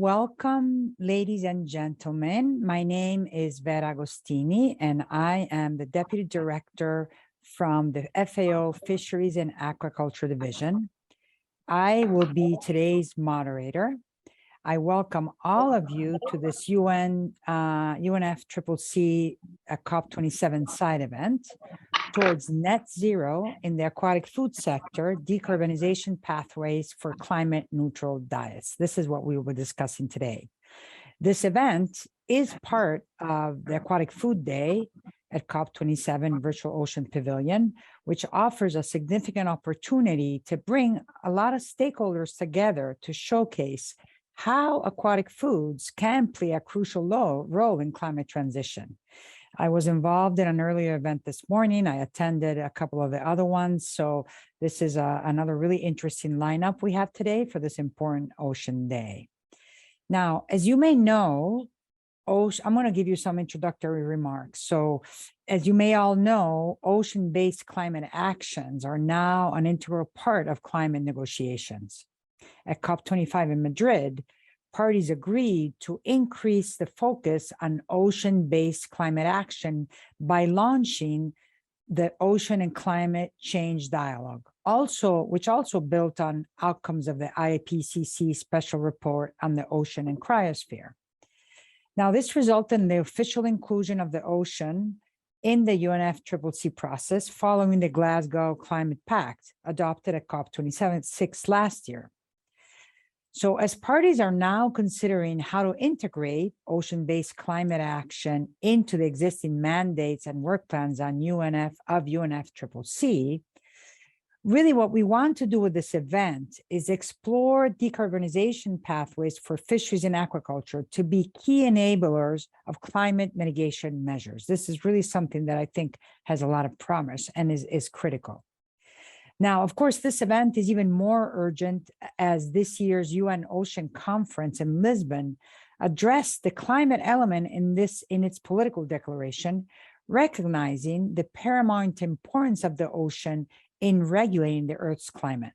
Welcome, ladies and gentlemen. My name is Vera Agostini, and I am the Deputy Director from the FAO Fisheries and Aquaculture Division. I will be today's moderator. I welcome all of you to this UNFCCC COP27 side event towards net zero in the aquatic food sector, decarbonization pathways for climate neutral diets. This is what we will be discussing today. This event is part of the Aquatic Food Day at COP27 Virtual Ocean Pavilion, which offers a significant opportunity to bring a lot of stakeholders together to showcase how aquatic foods can play a crucial role in climate transition. I was involved in an earlier event this morning. I attended a couple of the other ones. So this is another really interesting lineup we have today for this important Ocean Day. Now, as you may know, I'm going to give you some introductory remarks. So as you may all know, ocean-based climate actions are now an integral part of climate negotiations. At COP25 in Madrid, parties agreed to increase the focus on ocean-based climate action by launching the Ocean and Climate Change Dialogue, which also built on outcomes of the IPCC special report on the ocean and cryosphere. Now, this resulted in the official inclusion of the ocean in the UNFCCC process following the Glasgow Climate Pact adopted at COP26 last year. So as parties are now considering how to integrate ocean-based climate action into the existing mandates and work plans on UNFCCC, really what we want to do with this event is explore decarbonization pathways for fisheries and aquaculture to be key enablers of climate mitigation measures. This is really something that I think has a lot of promise and is critical. Now, of course, this event is even more urgent as this year's UN Ocean Conference in Lisbon addressed the climate element in its political declaration, recognizing the paramount importance of the ocean in regulating the Earth's climate.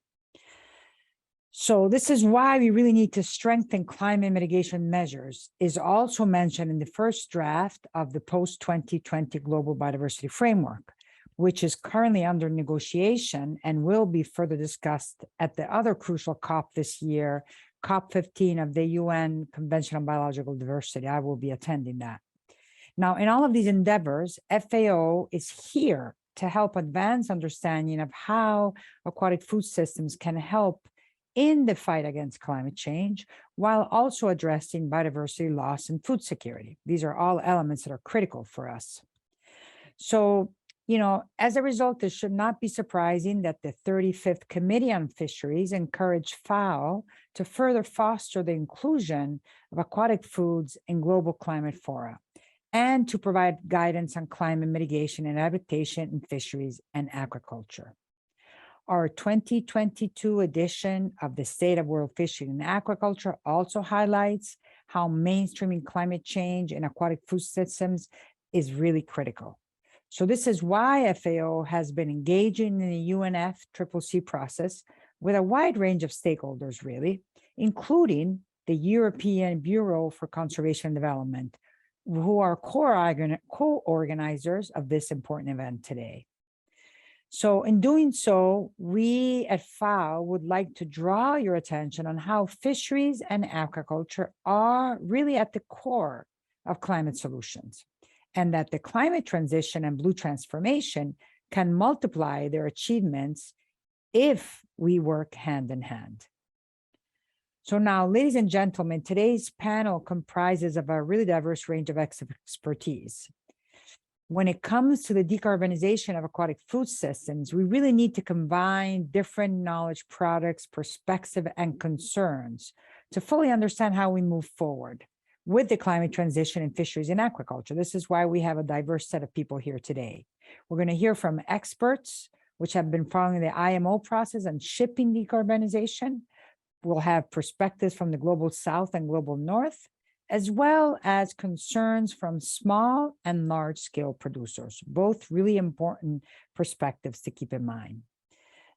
So this is why we really need to strengthen climate mitigation measures, is also mentioned in the first draft of the post-2020 Global Biodiversity Framework, which is currently under negotiation and will be further discussed at the other crucial COP this year, COP15 of the UN Convention on Biological Diversity. I will be attending that. Now, in all of these endeavors, FAO is here to help advance understanding of how aquatic food systems can help in the fight against climate change, while also addressing biodiversity loss and food security. These are all elements that are critical for us. So, as a result, it should not be surprising that the 35th Committee on Fisheries encouraged FAO to further foster the inclusion of aquatic foods in global climate fora and to provide guidance on climate mitigation and adaptation in fisheries and aquaculture. Our 2022 edition of the State of World Fishing and Aquaculture also highlights how mainstreaming climate change in aquatic food systems is really critical. So this is why FAO has been engaging in the UNFCCC process with a wide range of stakeholders, really, including the European Bureau for Conservation and Development, who are co-organizers of this important event today. So in doing so, we at FAO would like to draw your attention on how fisheries and aquaculture are really at the core of climate solutions, and that the climate transition and blue transformation can multiply their achievements if we work hand in hand. So now, ladies and gentlemen, today's panel comprises of a really diverse range of expertise. When it comes to the decarbonization of aquatic food systems, we really need to combine different knowledge, products, perspectives, and concerns to fully understand how we move forward with the climate transition in fisheries and aquaculture. This is why we have a diverse set of people here today. We're going to hear from experts, which have been following the IMO process on shipping decarbonization. We'll have perspectives from the Global South and Global North, as well as concerns from small and large-scale producers, both really important perspectives to keep in mind.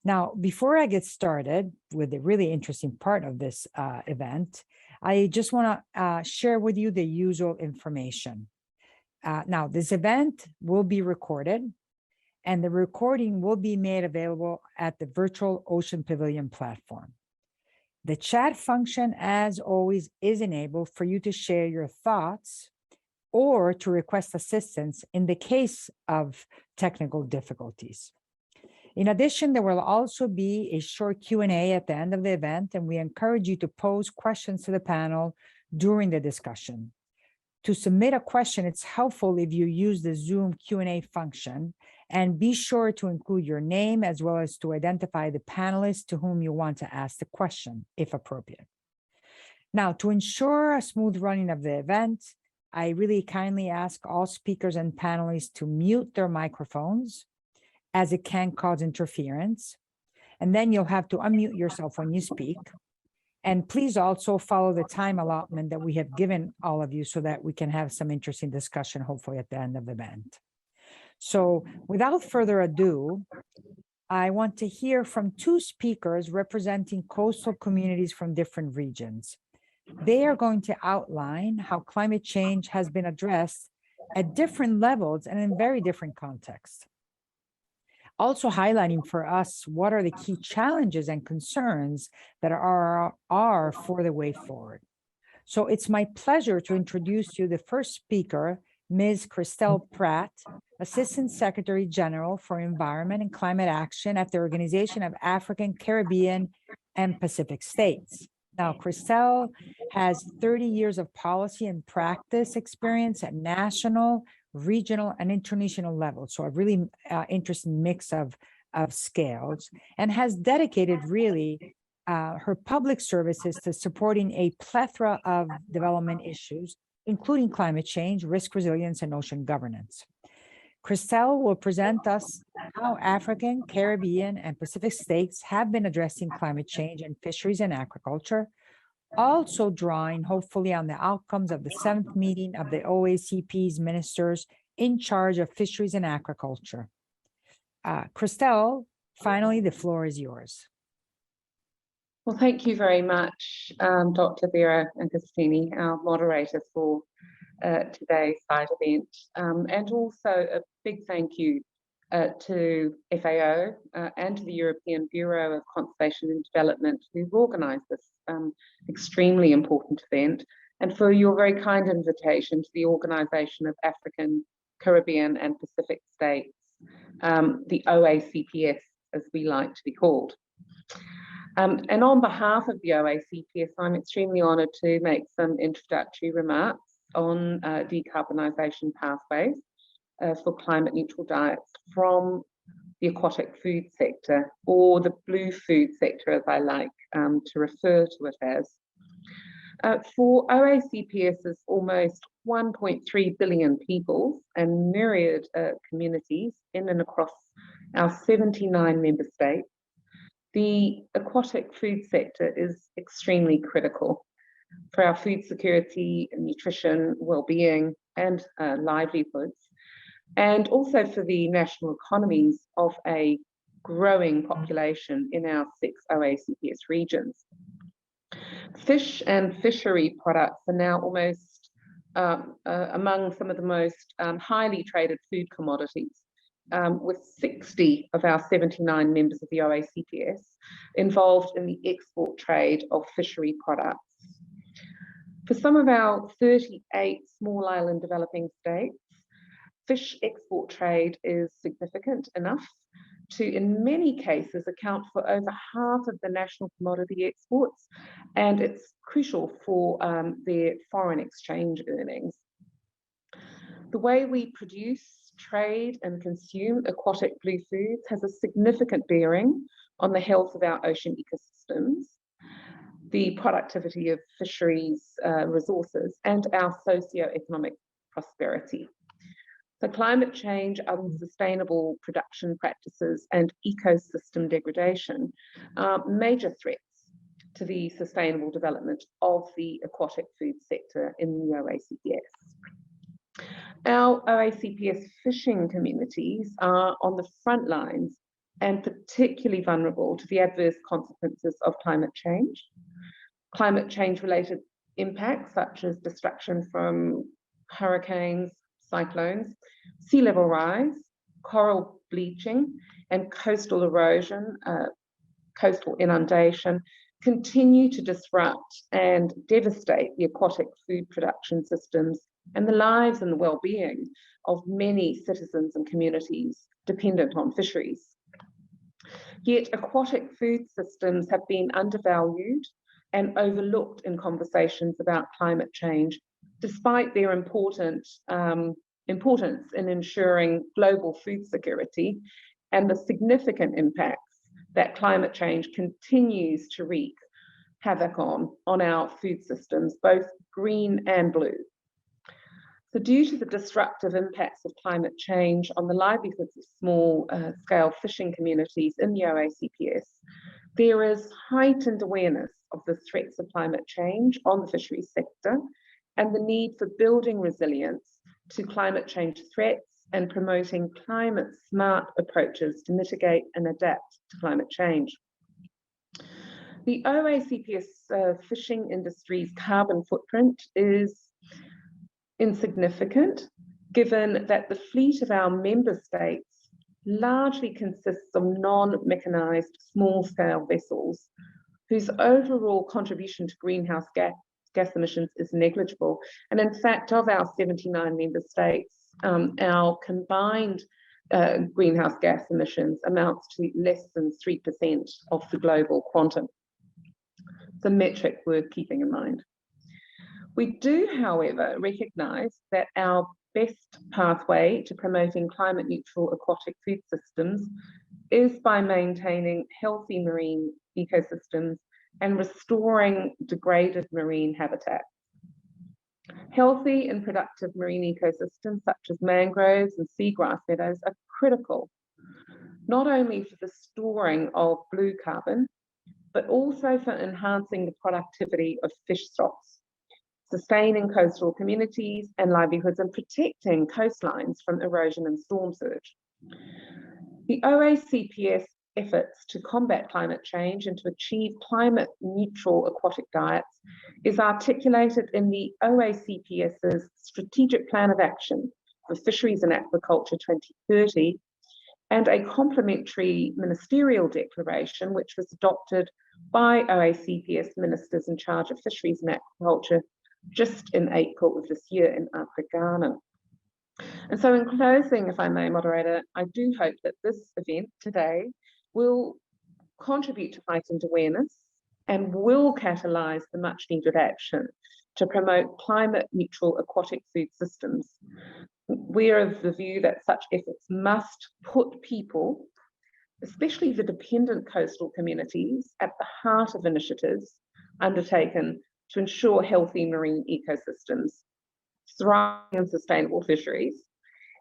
Now, before I get started with the really interesting part of this event, I just want to share with you the usual information. Now, this event will be recorded, and the recording will be made available at the virtual Ocean Pavilion platform. The chat function, as always, is enabled for you to share your thoughts or to request assistance in the case of technical difficulties. In addition, there will also be a short Q&A at the end of the event, and we encourage you to pose questions to the panel during the discussion. To submit a question, it's helpful if you use the Zoom Q&A function, and be sure to include your name as well as to identify the panelists to whom you want to ask the question, if appropriate. Now, to ensure a smooth running of the event, I really kindly ask all speakers and panelists to mute their microphones, as it can cause interference. And then you'll have to unmute yourself when you speak. And please also follow the time allotment that we have given all of you so that we can have some interesting discussion, hopefully at the end of the event. So without further ado, I want to hear from two speakers representing coastal communities from different regions. They are going to outline how climate change has been addressed at different levels and in very different contexts. Also highlighting for us what are the key challenges and concerns that are for the way forward. So it's my pleasure to introduce to you the first speaker, Ms. Christelle Pratt, Assistant Secretary General for Environment and Climate Action at the Organization of African, Caribbean, and Pacific States. Now, Christelle has 30 years of policy and practice experience at national, regional, and international levels. So a really interesting mix of scales, and has dedicated really her public services to supporting a plethora of development issues, including climate change, risk resilience, and ocean governance. Christelle will present us how African, Caribbean, and Pacific states have been addressing climate change in fisheries and aquaculture, also drawing hopefully on the outcomes of the 7th meeting of the OACP's ministers in charge of fisheries and aquaculture. Christelle, finally, the floor is yours. Well, thank you very much, Dr. Vera Agostini, our moderator for today's side event. And also a big thank you to FAO and to the European Bureau of Conservation and Development, who've organised this extremely important event, and for your very kind invitation to the Organisation of African, Caribbean and Pacific States, the OACPS, as we like to be called. And on behalf of the OACPS, I'm extremely honoured to make some introductory remarks on decarbonisation pathways for climate neutral diets from the aquatic food sector, or the blue food sector, as I like to refer to it as. For OACPS's almost 1.3 billion people and myriad communities in and across our 79 member states, the aquatic food sector is extremely critical for our food security, nutrition, well-being, and livelihoods, and also for the national economies of a growing population in our 6 OACPS regions. Fish and fishery products are now almost among some of the most highly traded food commodities, with 60 of our 79 members of the OACPS involved in the export trade of fishery products. For some of our 38 small island developing states, fish export trade is significant enough to, in many cases, account for over half of the national commodity exports, and it's crucial for their foreign exchange earnings. The way we produce, trade, and consume aquatic blue foods has a significant bearing on the health of our ocean ecosystems, the productivity of fisheries resources, and our socio-economic prosperity. So climate change, unsustainable production practices, and ecosystem degradation are major threats to the sustainable development of the aquatic food sector in the OACPS. Our OACPS fishing communities are on the front lines and particularly vulnerable to the adverse consequences of climate change-related impacts such as destruction from hurricanes, cyclones, sea level rise, coral bleaching, and coastal erosion, coastal inundation, continue to disrupt and devastate the aquatic food production systems and the lives and the well-being of many citizens and communities dependent on fisheries. Yet aquatic food systems have been undervalued and overlooked in conversations about climate change, despite their importance in ensuring global food security and the significant impacts that climate change continues to wreak havoc on our food systems, both green and blue. So due to the disruptive impacts of climate change on the livelihoods of small-scale fishing communities in the OACPS, there is heightened awareness of the threats of climate change on the fisheries sector and the need for building resilience to climate change threats and promoting climate-smart approaches to mitigate and adapt to climate change. The OACPS fishing industry's carbon footprint is insignificant, given that the fleet of our member states largely consists of non-mechanized small-scale vessels whose overall contribution to greenhouse gas emissions is negligible. And in fact, of our 79 member states, our combined greenhouse gas emissions amounts to less than 3% of the global quantum. It's a metric worth keeping in mind. We do, however, recognise that our best pathway to promoting climate neutral aquatic food systems is by maintaining healthy marine ecosystems and restoring degraded marine habitats. Healthy and productive marine ecosystems such as mangroves and seagrass meadows are critical, not only for the storing of blue carbon, but also for enhancing the productivity of fish stocks, sustaining coastal communities and livelihoods, and protecting coastlines from erosion and storm surge. The OACPS efforts to combat climate change and to achieve climate neutral aquatic diets is articulated in the OACPS's Strategic Plan of Action for Fisheries and Aquaculture 2030 and a complementary ministerial declaration which was adopted by OACPS ministers in charge of fisheries and aquaculture just in April of this year in Accra, Ghana. And so in closing, if I may, moderator, I do hope that this event today will contribute to heightened awareness and will catalyse the much needed action to promote climate neutral aquatic food systems. We are of the view that such efforts must put people, especially the dependent coastal communities, at the heart of initiatives undertaken to ensure healthy marine ecosystems, thriving and sustainable fisheries,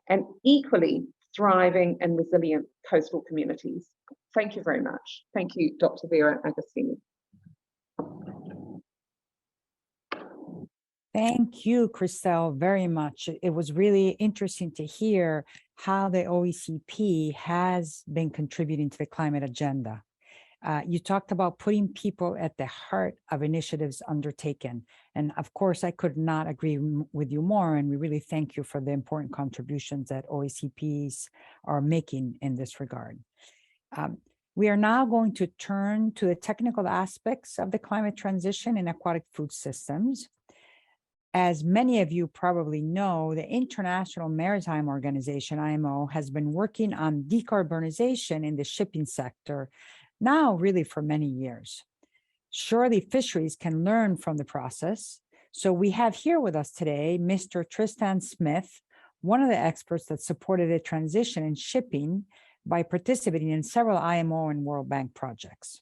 and equally thriving and resilient coastal communities. Thank you very much. Thank you, Dr. Vera Agostini. Thank you, Christelle, very much. It was really interesting to hear how the OECP has been contributing to the climate agenda. You talked about putting people at the heart of initiatives undertaken. And of course, I could not agree with you more. And we really thank you for the important contributions that OECPs are making in this regard. We are now going to turn to the technical aspects of the climate transition in aquatic food systems. As many of you probably know, the International Maritime Organization, IMO, has been working on decarbonization in the shipping sector now really for many years. Surely fisheries can learn from the process. So we have here with us today, Mr. Tristan Smith, one of the experts that supported the transition in shipping by participating in several IMO and World Bank projects.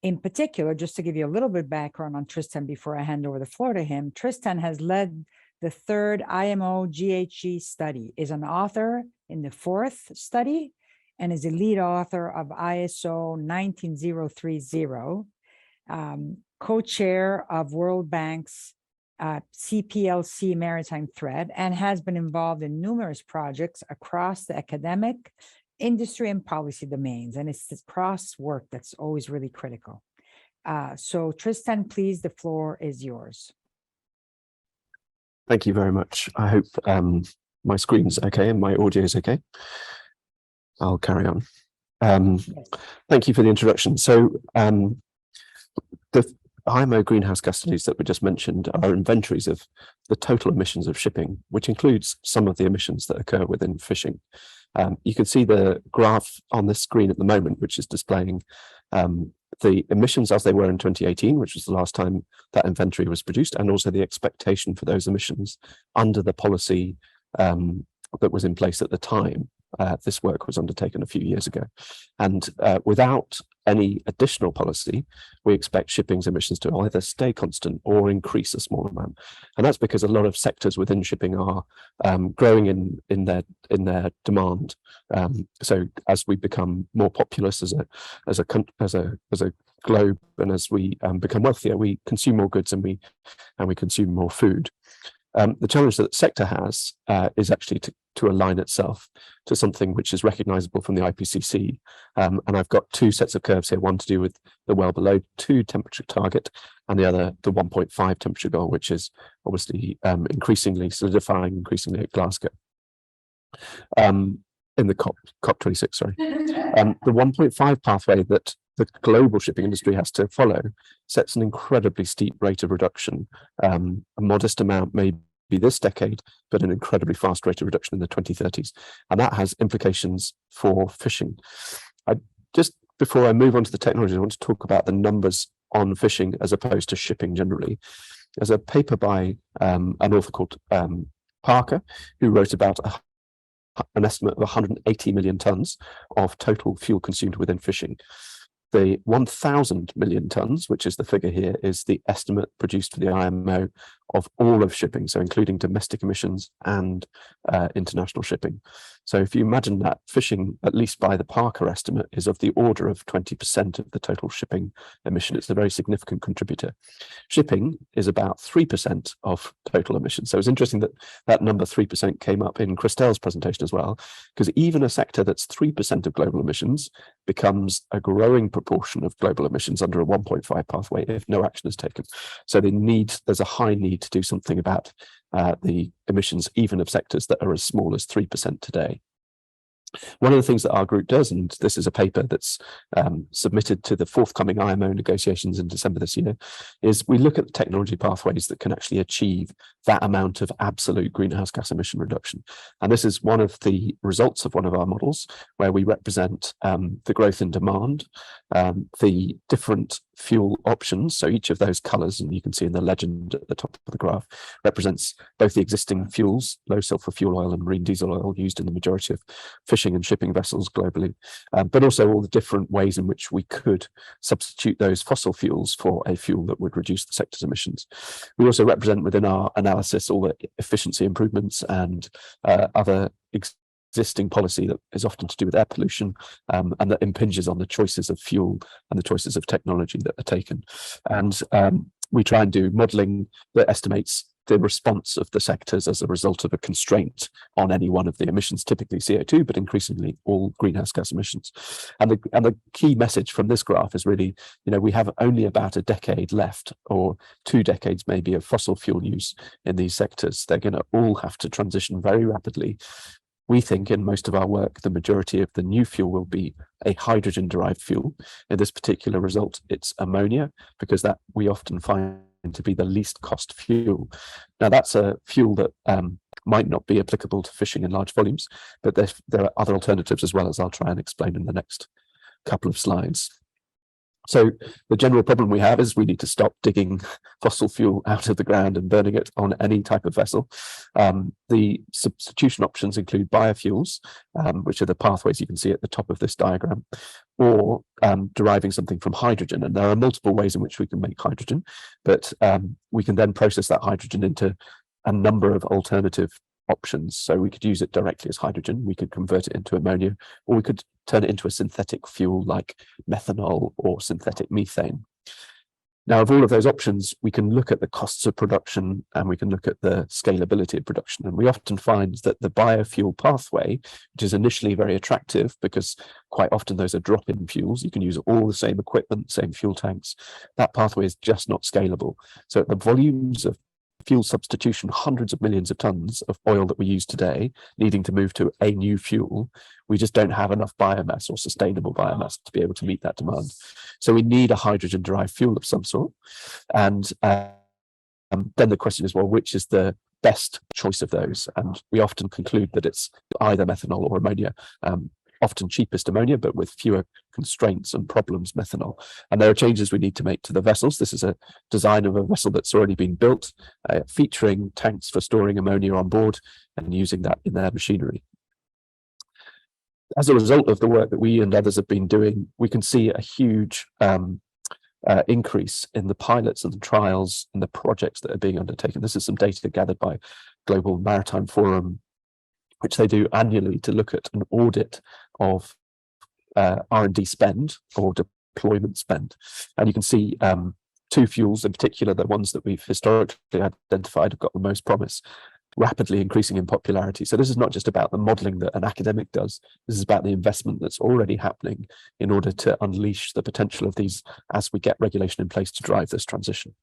In particular, just to give you a little bit of background on Tristan before I hand over the floor to him, Tristan has led the third IMO GHG study, is an author in the fourth study, and is a lead author of ISO 19030, co-chair of World Bank's CPLC Maritime Thread, and has been involved in numerous projects across the academic, industry and policy domains, and it's this cross work that's always really critical. So Tristan, please, the floor is yours. Thank you very much. I hope my screen's okay and my audio is okay. I'll carry on. Yes. Thank you for the introduction. So the IMO greenhouse gas studies that we just mentioned are inventories of the total emissions of shipping, which includes some of the emissions that occur within fishing. You can see the graph on this screen at the moment, which is displaying the emissions as they were in 2018, which was the last time that inventory was produced, and also the expectation for those emissions under the policy that was in place at the time. This work was undertaken a few years ago. And without any additional policy, we expect shipping's emissions to either stay constant or increase a small amount. And that's because a lot of sectors within shipping are growing in their demand. So as we become more populous as a globe, and as we become wealthier, we consume more goods and we consume more food. The challenge that the sector has is actually to align itself to something which is recognizable from the IPCC. And I've got two sets of curves here, one to do with the well below 2 temperature target, and the other, the 1.5 temperature goal, which is obviously increasingly solidifying, increasingly at Glasgow. In the COP26, sorry. The 1.5 pathway that the global shipping industry has to follow sets an incredibly steep rate of reduction. A modest amount may be this decade, but an incredibly fast rate of reduction in the 2030s. And that has implications for fishing. Just before I move on to the technology, I want to talk about the numbers on fishing as opposed to shipping generally. There's a paper by an author called Parker, who wrote about an estimate of 180 million tons of total fuel consumed within fishing. The 1,000 million tons, which is the figure here, is the estimate produced for the IMO of all of shipping, so including domestic emissions and international shipping. So if you imagine that fishing, at least by the Parker estimate, is of the order of 20% of the total shipping emission, it's a very significant contributor. Shipping is about 3% of total emissions. So it's interesting that that number 3% came up in Christelle's presentation as well, because even a sector that's 3% of global emissions becomes a growing proportion of global emissions under a 1.5 pathway if no action is taken. So there's a high need to do something about the emissions even of sectors that are as small as 3% today. One of the things that our group does, and this is a paper that's submitted to the forthcoming IMO negotiations in December this year, is we look at the technology pathways that can actually achieve that amount of absolute greenhouse gas emission reduction. And this is one of the results of one of our models, where we represent the growth in demand, the different fuel options. So each of those colours, and you can see in the legend at the top of the graph, represents both the existing fuels, low sulfur fuel oil and marine diesel oil, used in the majority of fishing and shipping vessels globally, but also all the different ways in which we could substitute those fossil fuels for a fuel that would reduce the sector's emissions. We also represent within our analysis all the efficiency improvements and other existing policy that is often to do with air pollution and that impinges on the choices of fuel and the choices of technology that are taken. And we try and do modelling that estimates the response of the sectors as a result of a constraint on any one of the emissions, typically CO2, but increasingly all greenhouse gas emissions. And the key message from this graph is really, we have only about a decade left, or 2 decades maybe, of fossil fuel use in these sectors. They're going to all have to transition very rapidly. We think in most of our work, the majority of the new fuel will be a hydrogen-derived fuel. In this particular result, it's ammonia, because that we often find to be the least cost fuel. Now, that's a fuel that might not be applicable to fishing in large volumes, but there are other alternatives as well, as I'll try and explain in the next couple of slides. So the general problem we have is we need to stop digging fossil fuel out of the ground and burning it on any type of vessel. The substitution options include biofuels, which are the pathways you can see at the top of this diagram, or deriving something from hydrogen. And there are multiple ways in which we can make hydrogen, but we can then process that hydrogen into a number of alternative options. So we could use it directly as hydrogen, we could convert it into ammonia, or we could turn it into a synthetic fuel like methanol or synthetic methane. Now, of all of those options, we can look at the costs of production and we can look at the scalability of production. And we often find that the biofuel pathway, which is initially very attractive because quite often those are drop-in fuels, you can use all the same equipment, same fuel tanks, that pathway is just not scalable. So at the volumes of fuel substitution, hundreds of millions of tons of oil that we use today, needing to move to a new fuel, we just don't have enough biomass or sustainable biomass to be able to meet that demand. So we need a hydrogen-derived fuel of some sort. And then the question is, well, which is the best choice of those? And we often conclude that it's either methanol or ammonia. Often cheapest ammonia, but with fewer constraints and problems, methanol. And there are changes we need to make to the vessels. This is a design of a vessel that's already been built, featuring tanks for storing ammonia on board and using that in their machinery. As a result of the work that we and others have been doing, we can see a huge increase in the pilots and the trials and the projects that are being undertaken. This is some data gathered by Global Maritime Forum, which they do annually to look at an audit of R&D spend or deployment spend. And you can see two fuels in particular, the ones that we've historically identified have got the most promise, rapidly increasing in popularity. So this is not just about the modeling that an academic does, this is about the investment that's already happening in order to unleash the potential of these as we get regulation in place to drive this transition.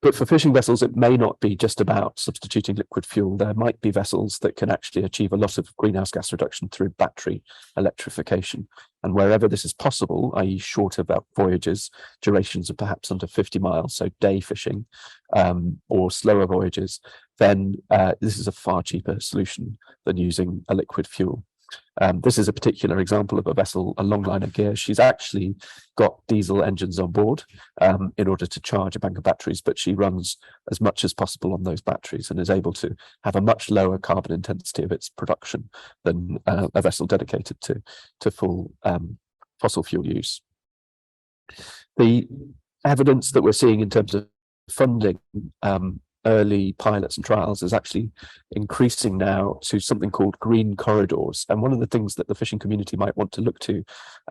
But for fishing vessels, it may not be just about substituting liquid fuel. There might be vessels that can actually achieve a lot of greenhouse gas reduction through battery electrification. And wherever this is possible, i.e. shorter voyages, durations of perhaps under 50 miles, so day fishing, or slower voyages, then this is a far cheaper solution than using a liquid fuel. This is a particular example of a vessel, a longliner gear. She's actually got diesel engines on board in order to charge a bank of batteries, but she runs as much as possible on those batteries and is able to have a much lower carbon intensity of its production than a vessel dedicated to full fossil fuel use. The evidence that we're seeing in terms of funding early pilots and trials is actually increasing now to something called green corridors. And one of the things that the fishing community might want to look to,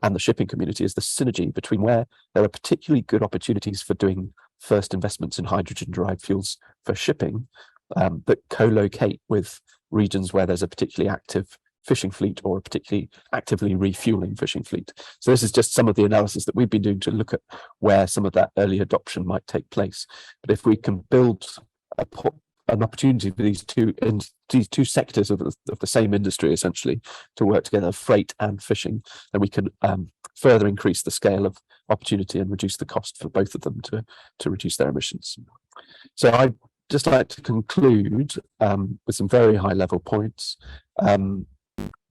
and the shipping community, is the synergy between where there are particularly good opportunities for doing first investments in hydrogen-derived fuels for shipping that co-locate with regions where there's a particularly active fishing fleet or a particularly actively refueling fishing fleet. So this is just some of the analysis that we've been doing to look at where some of that early adoption might take place. But if we can build an opportunity for these two sectors of the same industry essentially to work together, freight and fishing, then we can further increase the scale of opportunity and reduce the cost for both of them to reduce their emissions. So I'd just like to conclude with some very high level points.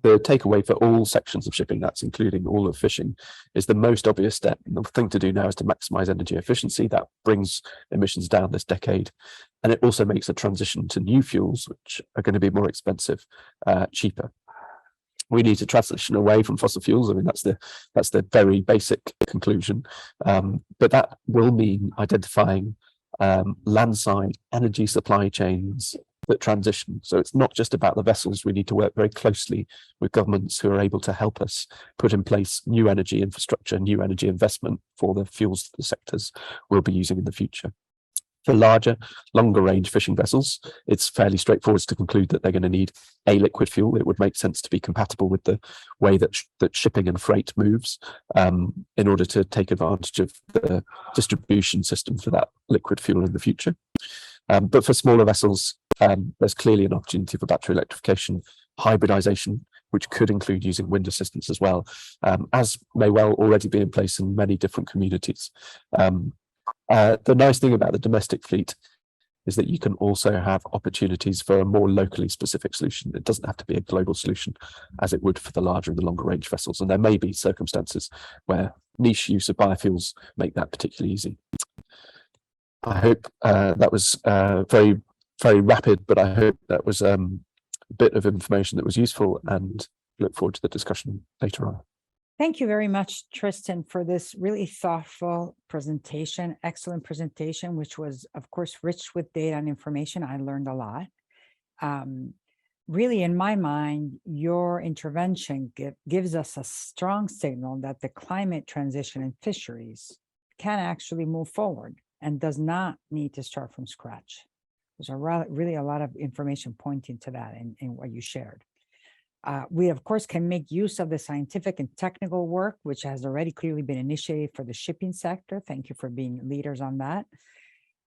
The takeaway for all sections of shipping, that's including all of fishing, is the most obvious step. And the thing to do now is to maximize energy efficiency. That brings emissions down this decade. And it also makes a transition to new fuels, which are going to be more expensive, cheaper. We need to transition away from fossil fuels. I mean, that's the very basic conclusion. But that will mean identifying landside energy supply chains that transition. So it's not just about the vessels. We need to work very closely with governments who are able to help us put in place new energy infrastructure, new energy investment for the fuels that the sectors will be using in the future. For larger, longer range fishing vessels, it's fairly straightforward to conclude that they're going to need a liquid fuel. It would make sense to be compatible with the way that shipping and freight moves in order to take advantage of the distribution system for that liquid fuel in the future. But for smaller vessels, there's clearly an opportunity for battery electrification, hybridization, which could include using wind assistance as well, as may well already be in place in many different communities. The nice thing about the domestic fleet is that you can also have opportunities for a more locally specific solution. It doesn't have to be a global solution as it would for the larger and the longer range vessels. And there may be circumstances where niche use of biofuels make that particularly easy. I hope that was very, very rapid, but I hope that was a bit of information that was useful, and look forward to the discussion later on. Thank you very much, Tristan, for this really thoughtful presentation, excellent presentation, which was, of course, rich with data and information. I learned a lot. Really, in my mind, your intervention gives us a strong signal that the climate transition in fisheries can actually move forward and does not need to start from scratch. There's really a lot of information pointing to that in what you shared. We, of course, can make use of the scientific and technical work, which has already clearly been initiated for the shipping sector. Thank you for being leaders on that.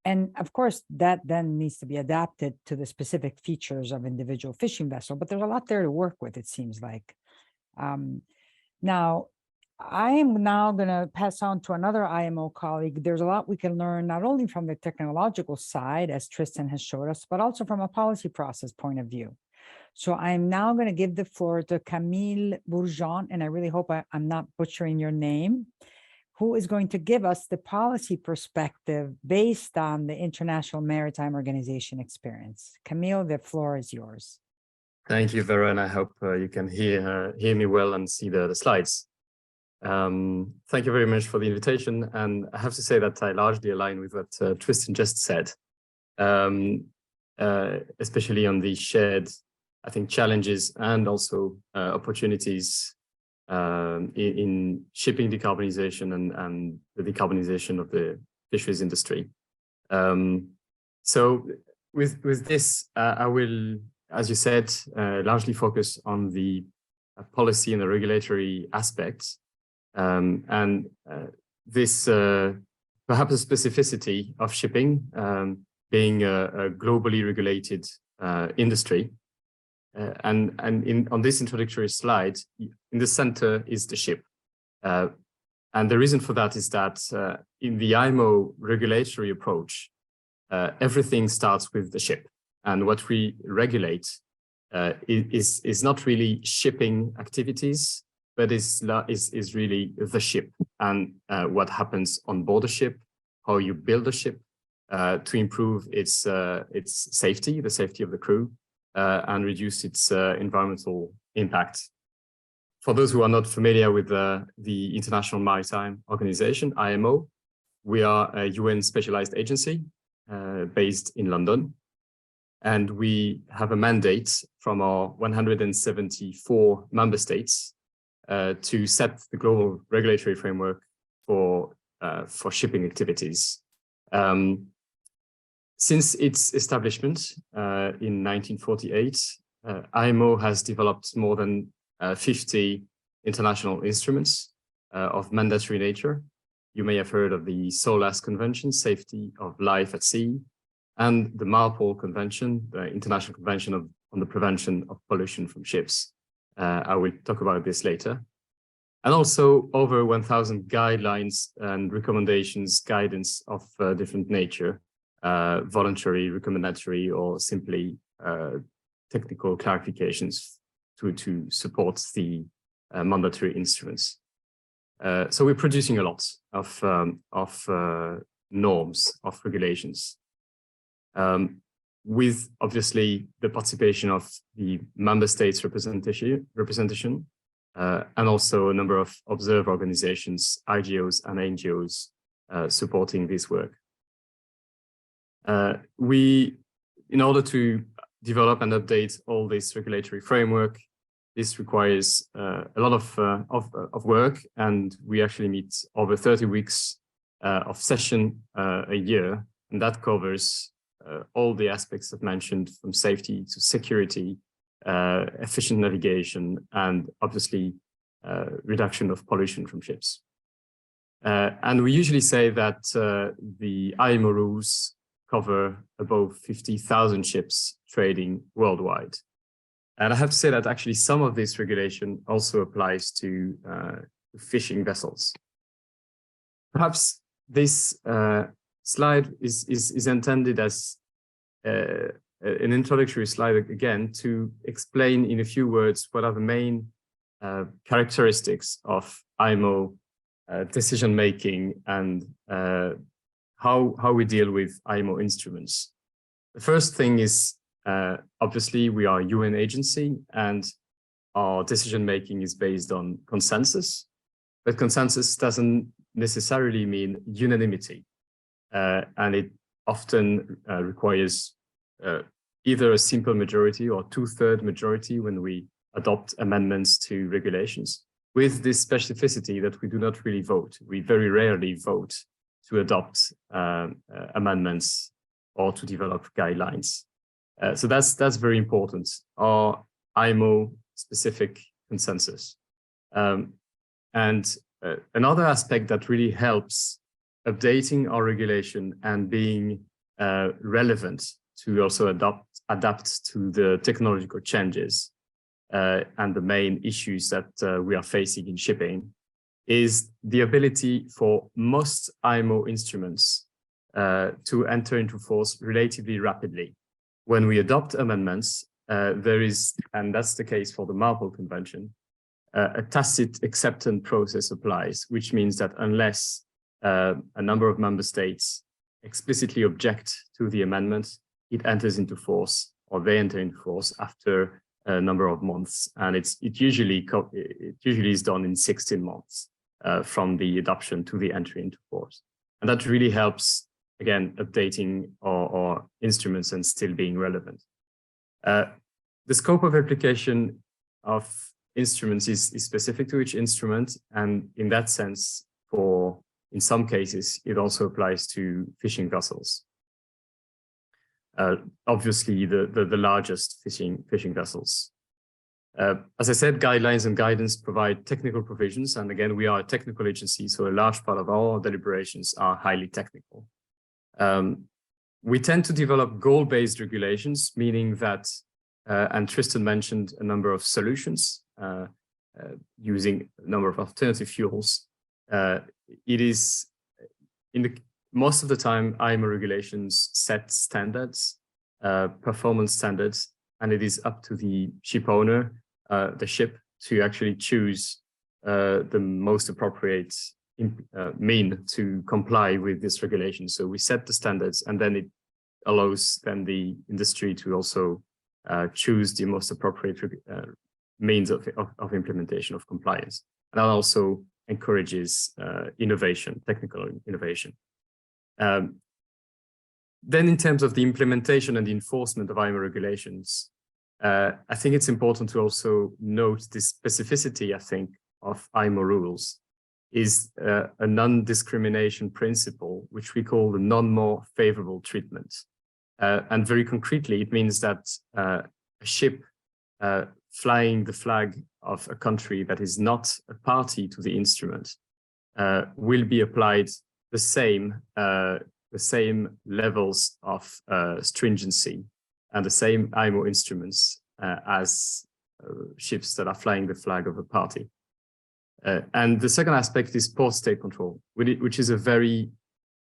And of course, that then needs to be adapted to the specific features of individual fishing vessel, but there's a lot there to work with, it seems like. Now, I am now going to pass on to another IMO colleague. There's a lot we can learn, not only from the technological side, as Tristan has showed us, but also from a policy process point of view. So I'm now going to give the floor to Camille Bourgeon, and I really hope I'm not butchering your name, who is going to give us the policy perspective based on the International Maritime Organization experience. Camille, the floor is yours. Thank you, Vera, and I hope you can hear me well and see the slides. Thank you very much for the invitation, and I have to say that I largely align with what Tristan just said, especially on the shared, I think, challenges and also opportunities in shipping decarbonization and the decarbonization of the fisheries industry. So with this, I will, as you said, largely focus on the policy and the regulatory aspects. This perhaps a specificity of shipping being a globally regulated industry. On this introductory slide, in the center is the ship. And the reason for that is that in the IMO regulatory approach, everything starts with the ship. And what we regulate is not really shipping activities, but is really the ship and what happens on board the ship, how you build a ship to improve its safety, the safety of the crew, and reduce its environmental impact. For those who are not familiar with the International Maritime Organization, IMO, we are a UN specialized agency based in London. And we have a mandate from our 174 member states to set the global regulatory framework for shipping activities. Since its establishment in 1948, IMO has developed more than 50 international instruments of mandatory nature. You may have heard of the SOLAS Convention, Safety of Life at Sea, and the MARPOL Convention, the International Convention on the Prevention of Pollution from Ships. I will talk about this later. And also over 1,000 guidelines and recommendations, guidance of different nature, voluntary, recommendatory, or simply technical clarifications to support the mandatory instruments. So we're producing a lot of norms, of regulations, with obviously the participation of the member states representation, and also a number of observer organizations, IGOs and NGOs supporting this work. In order to develop and update all this regulatory framework, this requires a lot of work, and we actually meet over 30 weeks of session a year, and that covers all the aspects I've mentioned, from safety to security, efficient navigation, and obviously reduction of pollution from ships. And we usually say that the IMO rules cover above 50,000 ships trading worldwide. And I have to say that actually some of this regulation also applies to fishing vessels. Perhaps this slide is intended as an introductory slide again to explain in a few words what are the main characteristics of IMO decision-making and how we deal with IMO instruments. The first thing is, obviously, we are a UN agency and our decision-making is based on consensus, but consensus doesn't necessarily mean unanimity. And it often requires either a simple majority or two-thirds majority when we adopt amendments to regulations, with this specificity that we do not really vote. We very rarely vote to adopt amendments or to develop guidelines. So that's very important, our IMO specific consensus. Another aspect that really helps updating our regulation and being relevant to also adapt to the technological changes and the main issues that we are facing in shipping is the ability for most IMO instruments to enter into force relatively rapidly. When we adopt amendments, there is, and that's the case for the Marpol Convention, a tacit acceptance process applies, which means that unless a number of member states explicitly object to the amendment, it enters into force, or they enter into force after a number of months, and it usually is done in 16 months from the adoption to the entry into force, and that really helps, again, updating our instruments and still being relevant. The scope of application of instruments is specific to each instrument, and in that sense, in some cases, it also applies to fishing vessels. Obviously, the largest fishing vessels. As I said, guidelines and guidance provide technical provisions, and again, we are a technical agency, so a large part of our deliberations are highly technical. We tend to develop goal-based regulations, meaning that, and Tristan mentioned a number of solutions using a number of alternative fuels. It is, most of the time, IMO regulations set standards, performance standards, and it is up to the ship owner, the ship, to actually choose the most appropriate mean to comply with this regulation. So we set the standards, and then it allows then the industry to also choose the most appropriate means of implementation of compliance. And that also encourages innovation, technical innovation. Then in terms of the implementation and the enforcement of IMO regulations, I think it's important to also note the specificity, I think, of IMO rules is a non-discrimination principle, which we call the non-more favorable treatment. And very concretely, it means that a ship flying the flag of a country that is not a party to the instrument will be applied the same levels of stringency and the same IMO instruments as ships that are flying the flag of a party. And the second aspect is port state control, which is a very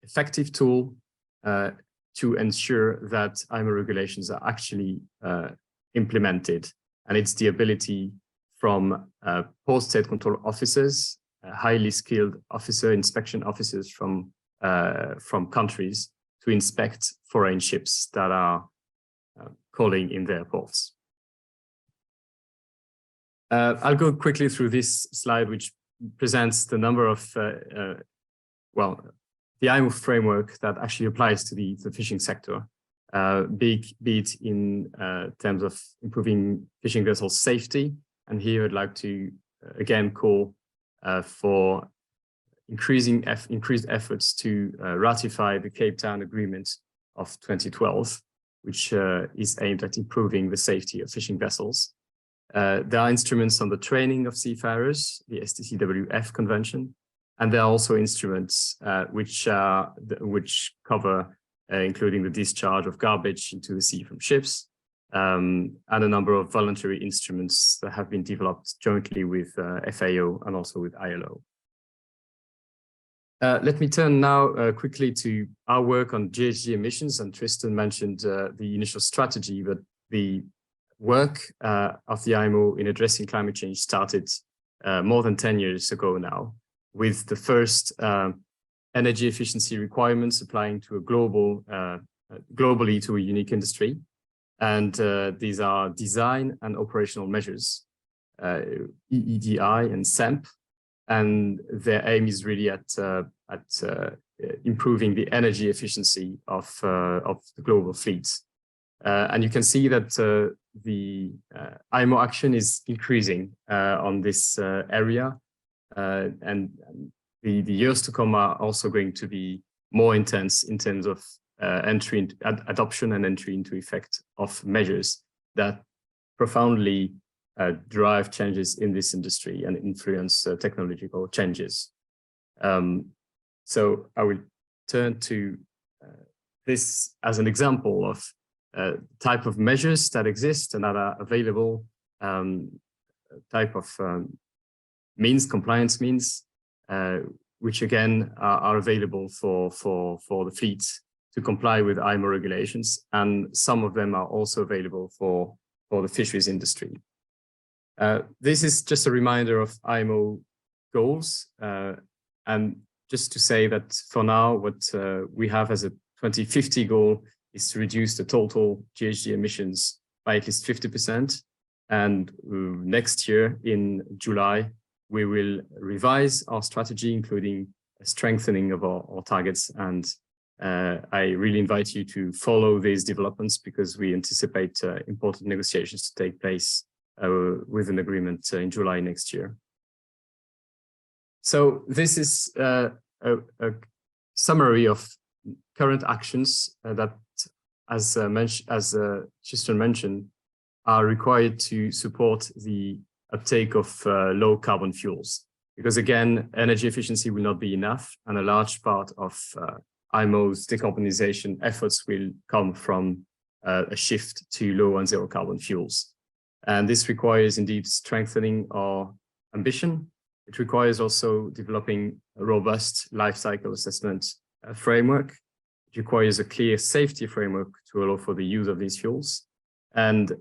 effective tool to ensure that IMO regulations are actually implemented. And it's the ability from port state control officers, highly skilled inspection officers from countries to inspect foreign ships that are calling in their ports. I'll go quickly through this slide, which presents the number of, the IMO framework that actually applies to the fishing sector, be it in terms of improving fishing vessel safety. And here I'd like to, again, call for increased efforts to ratify the Cape Town Agreement of 2012, which is aimed at improving the safety of fishing vessels. There are instruments on the training of seafarers, the STCWF Convention, and there are also instruments which cover including the discharge of garbage into the sea from ships, and a number of voluntary instruments that have been developed jointly with FAO and also with ILO. Let me turn now quickly to our work on GHG emissions, and Tristan mentioned the initial strategy, but the work of the IMO in addressing climate change started more than 10 years ago now, with the first energy efficiency requirements applying to a globally to a unique industry. And these are design and operational measures, EEDI and SEMP, and their aim is really at improving the energy efficiency of the global fleets. And you can see that the IMO action is increasing on this area, and the years to come are also going to be more intense in terms of adoption and entry into effect of measures that profoundly drive changes in this industry and influence technological changes. So I will turn to this as an example of type of measures that exist and that are available, type of compliance means, which again are available for the fleets to comply with IMO regulations, and some of them are also available for the fisheries industry. This is just a reminder of IMO goals, and just to say that for now, what we have as a 2050 goal is to reduce the total GHG emissions by at least 50%. And next year in July, we will revise our strategy, including a strengthening of our targets. And I really invite you to follow these developments because we anticipate important negotiations to take place with an agreement in July next year. So this is a summary of current actions that, as Tristan mentioned, are required to support the uptake of low carbon fuels. Because again, energy efficiency will not be enough, and a large part of IMO's decarbonization efforts will come from a shift to low and zero carbon fuels. And this requires indeed strengthening our ambition. It requires also developing a robust life cycle assessment framework. It requires a clear safety framework to allow for the use of these fuels, and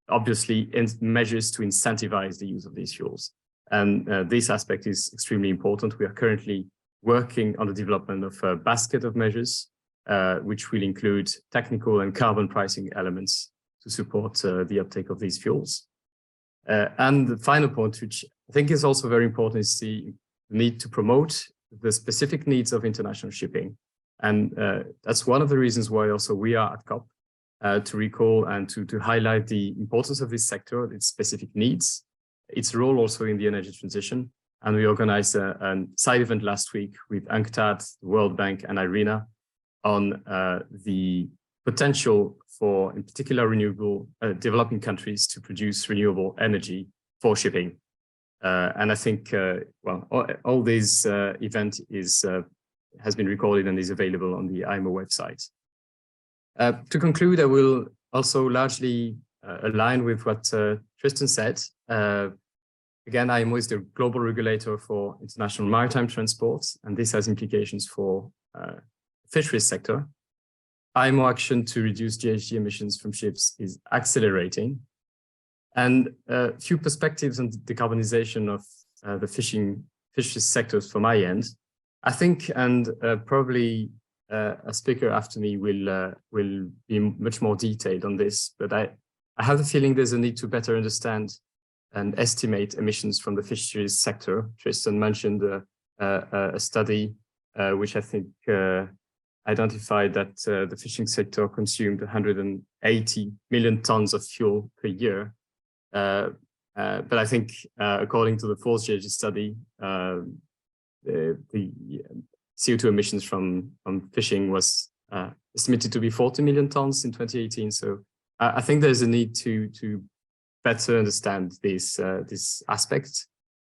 obviously measures to incentivize the use of these fuels. And this aspect is extremely important. We are currently working on the development of a basket of measures, which will include technical and carbon pricing elements to support the uptake of these fuels. And the final point, which I think is also very important, is the need to promote the specific needs of international shipping. And that's one of the reasons why also we are at COP, to recall and to highlight the importance of this sector, its specific needs, its role also in the energy transition. And we organized a side event last week with UNCTAD, the World Bank, and IRENA on the potential for, in particular, renewable developing countries to produce renewable energy for shipping. And I think, well, all this event has been recorded and is available on the IMO website. To conclude, I will also largely align with what Tristan said. Again, IMO is the global regulator for international maritime transport, and this has implications for the fisheries sector. IMO action to reduce GHG emissions from ships is accelerating. And a few perspectives on the decarbonization of the fisheries sectors from my end. I think, and probably a speaker after me will be much more detailed on this, but I have the feeling there's a need to better understand and estimate emissions from the fisheries sector. Tristan mentioned a study which I think identified that the fishing sector consumed 180 million tons of fuel per year. But I think according to the fourth GHG study, the CO2 emissions from fishing was estimated to be 40 million tons in 2018. So I think there's a need to better understand this aspect.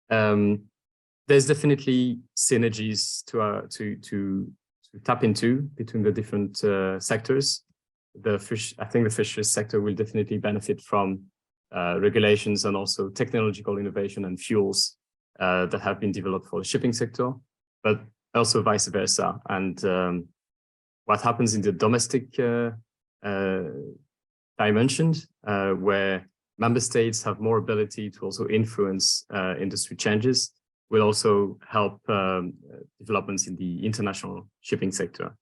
There's definitely synergies to tap into between the different sectors. I think the fisheries sector will definitely benefit from regulations and also technological innovation and fuels that have been developed for the shipping sector, but also vice versa. And what happens in the domestic dimension, where member states have more ability to also influence industry changes, will also help developments in the international shipping sector.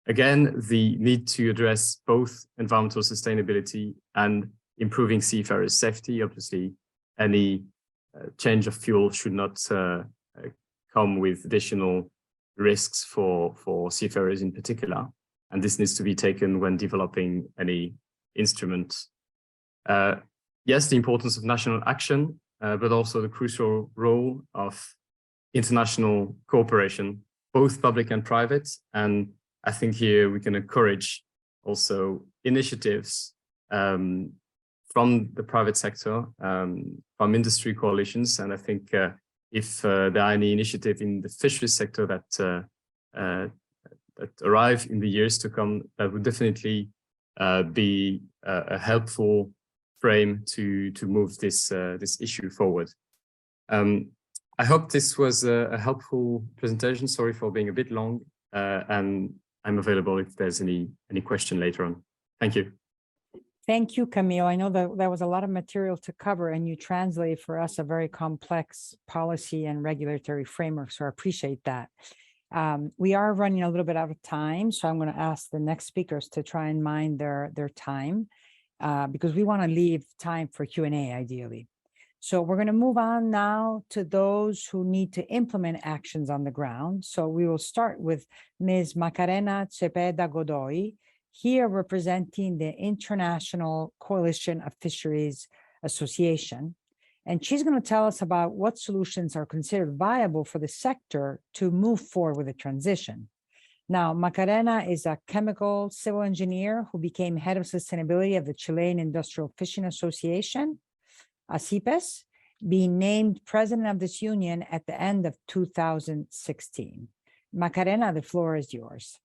Again, the need to address both environmental sustainability and improving seafarers' safety. Obviously, any change of fuel should not come with additional risks for seafarers in particular. And this needs to be taken when developing any instrument. Yes, the importance of national action, but also the crucial role of international cooperation, both public and private. And I think here we can encourage also initiatives from the private sector, from industry coalitions. And I think if there are any initiative in the fisheries sector that arrive in the years to come, that would definitely be a helpful frame to move this issue forward. I hope this was a helpful presentation. Sorry for being a bit long, and I'm available if there's any question later on. Thank you. Thank you, Camille. I know that there was a lot of material to cover, and you translated for us a very complex policy and regulatory framework, so I appreciate that. We are running a little bit out of time, so I'm going to ask the next speakers to try and mind their time, because we want to leave time for Q&A ideally. So we're going to move on now to those who need to implement actions on the ground. So we will start with Ms. Macarena Cepeda Godoy, here representing the International Coalition of Fisheries Association. And she's going to tell us about what solutions are considered viable for the sector to move forward with the transition. Now, Macarena is a chemical civil engineer who became head of sustainability of the Chilean Industrial Fishing Association, ACIPES, being named president of this union at the end of 2016. Macarena, the floor is yours.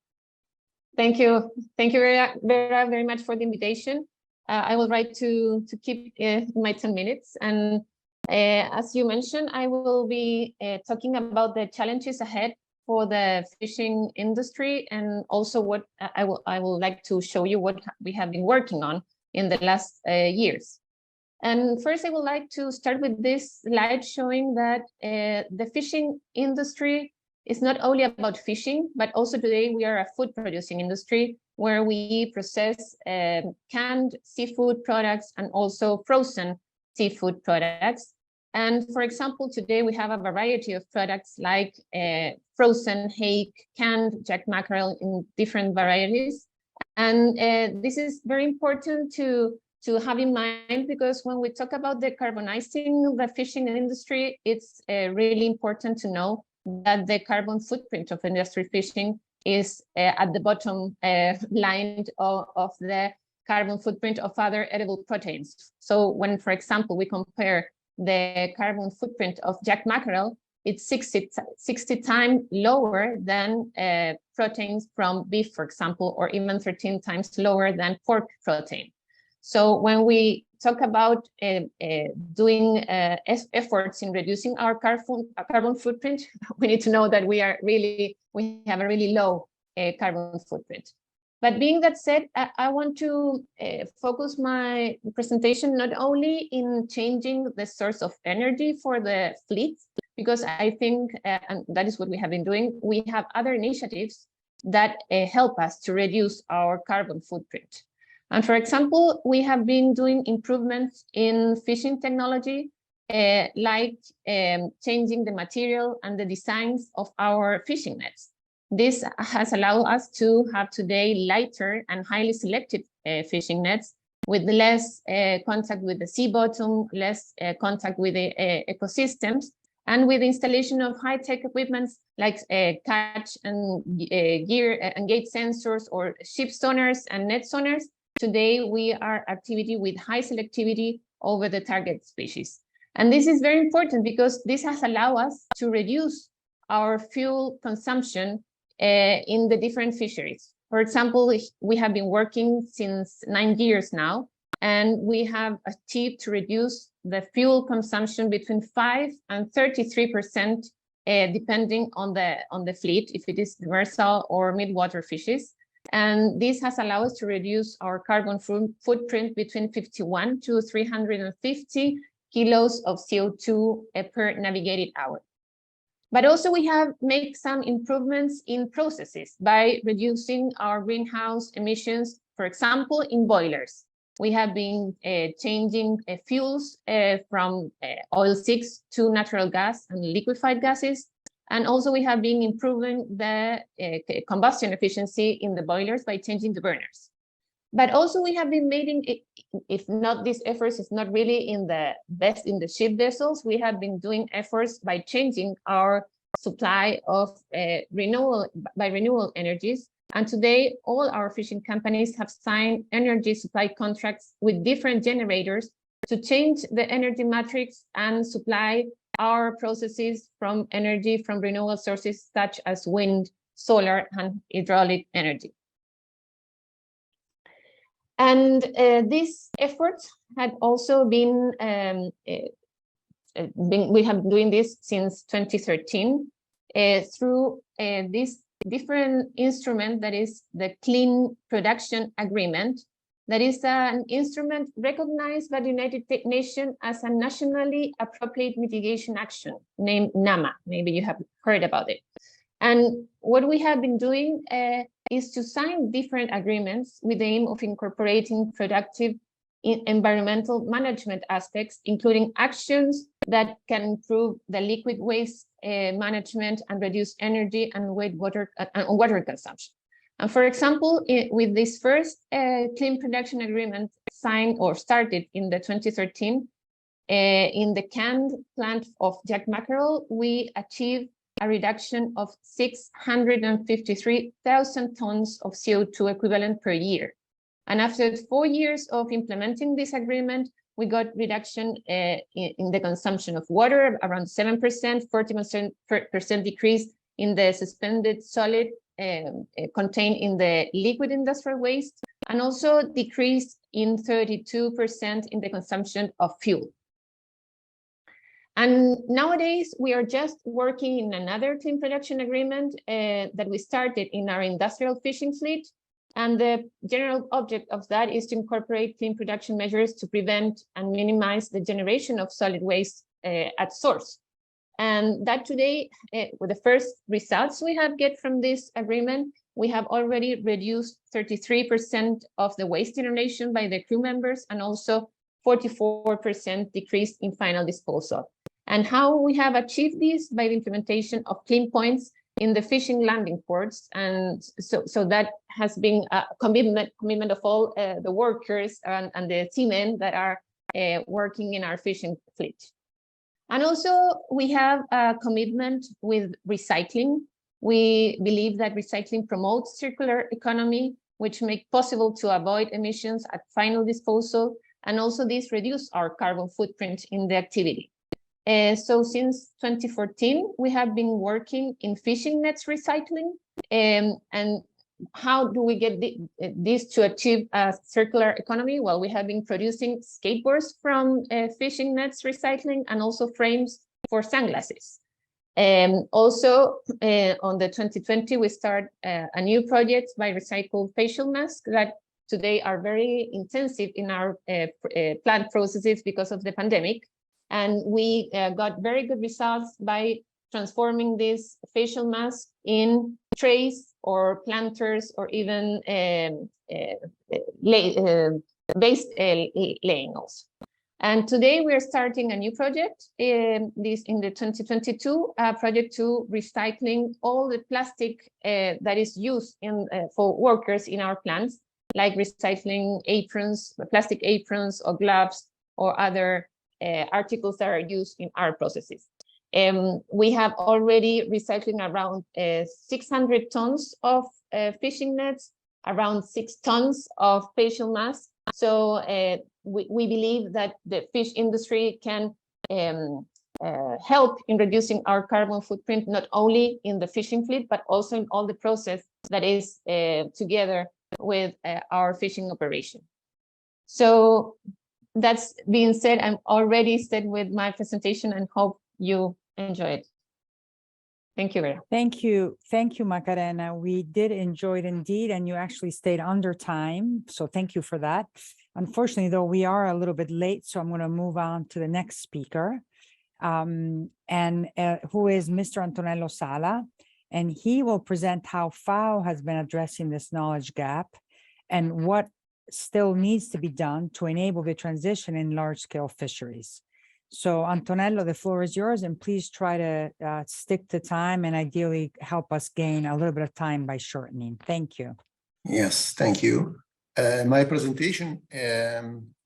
Thank you. Thank you very much for the invitation. I will try to keep my 10 minutes. And as you mentioned, I will be talking about the challenges ahead for the fishing industry, and also what I will like to show you what we have been working on in the last years. And first, I would like to start with this slide showing that the fishing industry is not only about fishing, but also today we are a food producing industry where we process canned seafood products and also frozen seafood products. And for example, today we have a variety of products like frozen hake, canned jack mackerel in different varieties. And this is very important to have in mind, because when we talk about decarbonizing the fishing industry, it's really important to know that the carbon footprint of industry fishing is at the bottom line of the carbon footprint of other edible proteins. So when, for example, we compare the carbon footprint of jack mackerel, it's 60 times lower than proteins from beef, for example, or even 13 times lower than pork protein. So when we talk about doing efforts in reducing our carbon footprint, we need to know that we have a really low carbon footprint. But being that said, I want to focus my presentation not only in changing the source of energy for the fleet, because I think, and that is what we have been doing, we have other initiatives that help us to reduce our carbon footprint. And for example, we have been doing improvements in fishing technology, like changing the material and the designs of our fishing nets. This has allowed us to have today lighter and highly selective fishing nets with less contact with the sea bottom, less contact with the ecosystems, and with the installation of high-tech equipment like catch and gear and gate sensors or ship sonars and net sonars. Today, we are activity with high selectivity over the target species. And this is very important because this has allowed us to reduce our fuel consumption in the different fisheries. For example, we have been working since 9 years now, and we have achieved to reduce the fuel consumption between 5 and 33%, depending on the fleet, if it is demersal or midwater fishes. And this has allowed us to reduce our carbon footprint between 51 to 350 kilos of CO2 per navigated hour. But also we have made some improvements in processes by reducing our greenhouse emissions, for example, in boilers. We have been changing fuels from oil-6 to natural gas and liquefied gases. And also we have been improving the combustion efficiency in the boilers by changing the burners. But also we have been making, if not these efforts, it's not really in the ship vessels, we have been doing efforts by changing our supply of renewable energies. And today, all our fishing companies have signed energy supply contracts with different generators to change the energy matrix and supply our processes from energy from renewable sources such as wind, solar, and hydraulic energy. And these efforts had also been, we have been doing this since 2013 through this different instrument that is the Clean Production Agreement. That is an instrument recognized by the United Nations as a nationally appropriate mitigation action named NAMA. Maybe you have heard about it. And what we have been doing is to sign different agreements with the aim of incorporating productive environmental management aspects, including actions that can improve the liquid waste management and reduce energy and water consumption. And for example, with this first Clean Production Agreement signed or started in the 2013, in the canned plant of Jack Mackerel, we achieved a reduction of 653,000 tons of CO2 equivalent per year. And after 4 years of implementing this agreement, we got reduction in the consumption of water, around 7%, 40% decrease in the suspended solid contained in the liquid industrial waste, and also decrease in 32% in the consumption of fuel. And nowadays, we are just working in another Clean Production Agreement that we started in our industrial fishing fleet. And the general object of that is to incorporate clean production measures to prevent and minimize the generation of solid waste at source. And that today, with the first results we have get from this agreement, we have already reduced 33% of the waste generation by the crew members, and also 44% decrease in final disposal. And how we have achieved this? By the implementation of clean points in the fishing landing ports. And so that has been a commitment of all the workers and the seamen that are working in our fishing fleet. And also we have a commitment with recycling. We believe that recycling promotes circular economy, which make possible to avoid emissions at final disposal. And also this reduce our carbon footprint in the activity. So since 2014, we have been working in fishing nets recycling. And how do we get this to achieve a circular economy? Well, we have been producing skateboards from fishing nets recycling, and also frames for sunglasses. Also, on the 2020, we start a new project by recycled facial masks that today are very intensive in our plant processes because of the pandemic. And we got very good results by transforming this facial mask in trays or planters, or even base laying also. And today we are starting a new project, this in the 2022, project to recycling all the plastic that is used for workers in our plants, like recycling aprons, plastic aprons or gloves or other articles that are used in our processes. We have already recycling around 600 tons of fishing nets, around 6 tons of facial masks. So we believe that the fish industry can help in reducing our carbon footprint, not only in the fishing fleet, but also in all the process that is together with our fishing operation. So that's being said, I'm already set with my presentation and hope you enjoy it. Thank you, Vera. Thank you, Macarena. We did enjoy it indeed, and you actually stayed under time, so thank you for that. Unfortunately, though, we are a little bit late, so I'm going to move on to the next speaker, who is Mr. Antonello Sala, and he will present how FAO has been addressing this knowledge gap and what still needs to be done to enable the transition in large-scale fisheries. So, Antonello, the floor is yours, and please try to stick to time and ideally help us gain a little bit of time by shortening. Thank you. Yes, thank you. My presentation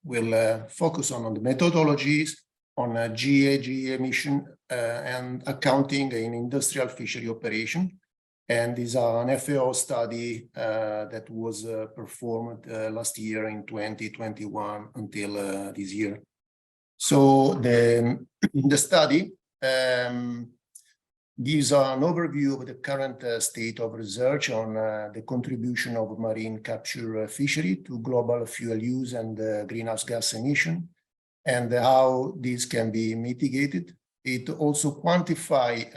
will focus on the methodologies on GHG emission and accounting in industrial fishery operation. And is an FAO study that was performed last year in 2021 until this year. So the study gives an overview of the current state of research on the contribution of marine capture fishery to global fuel use and greenhouse gas emission, and how this can be mitigated. It also quantify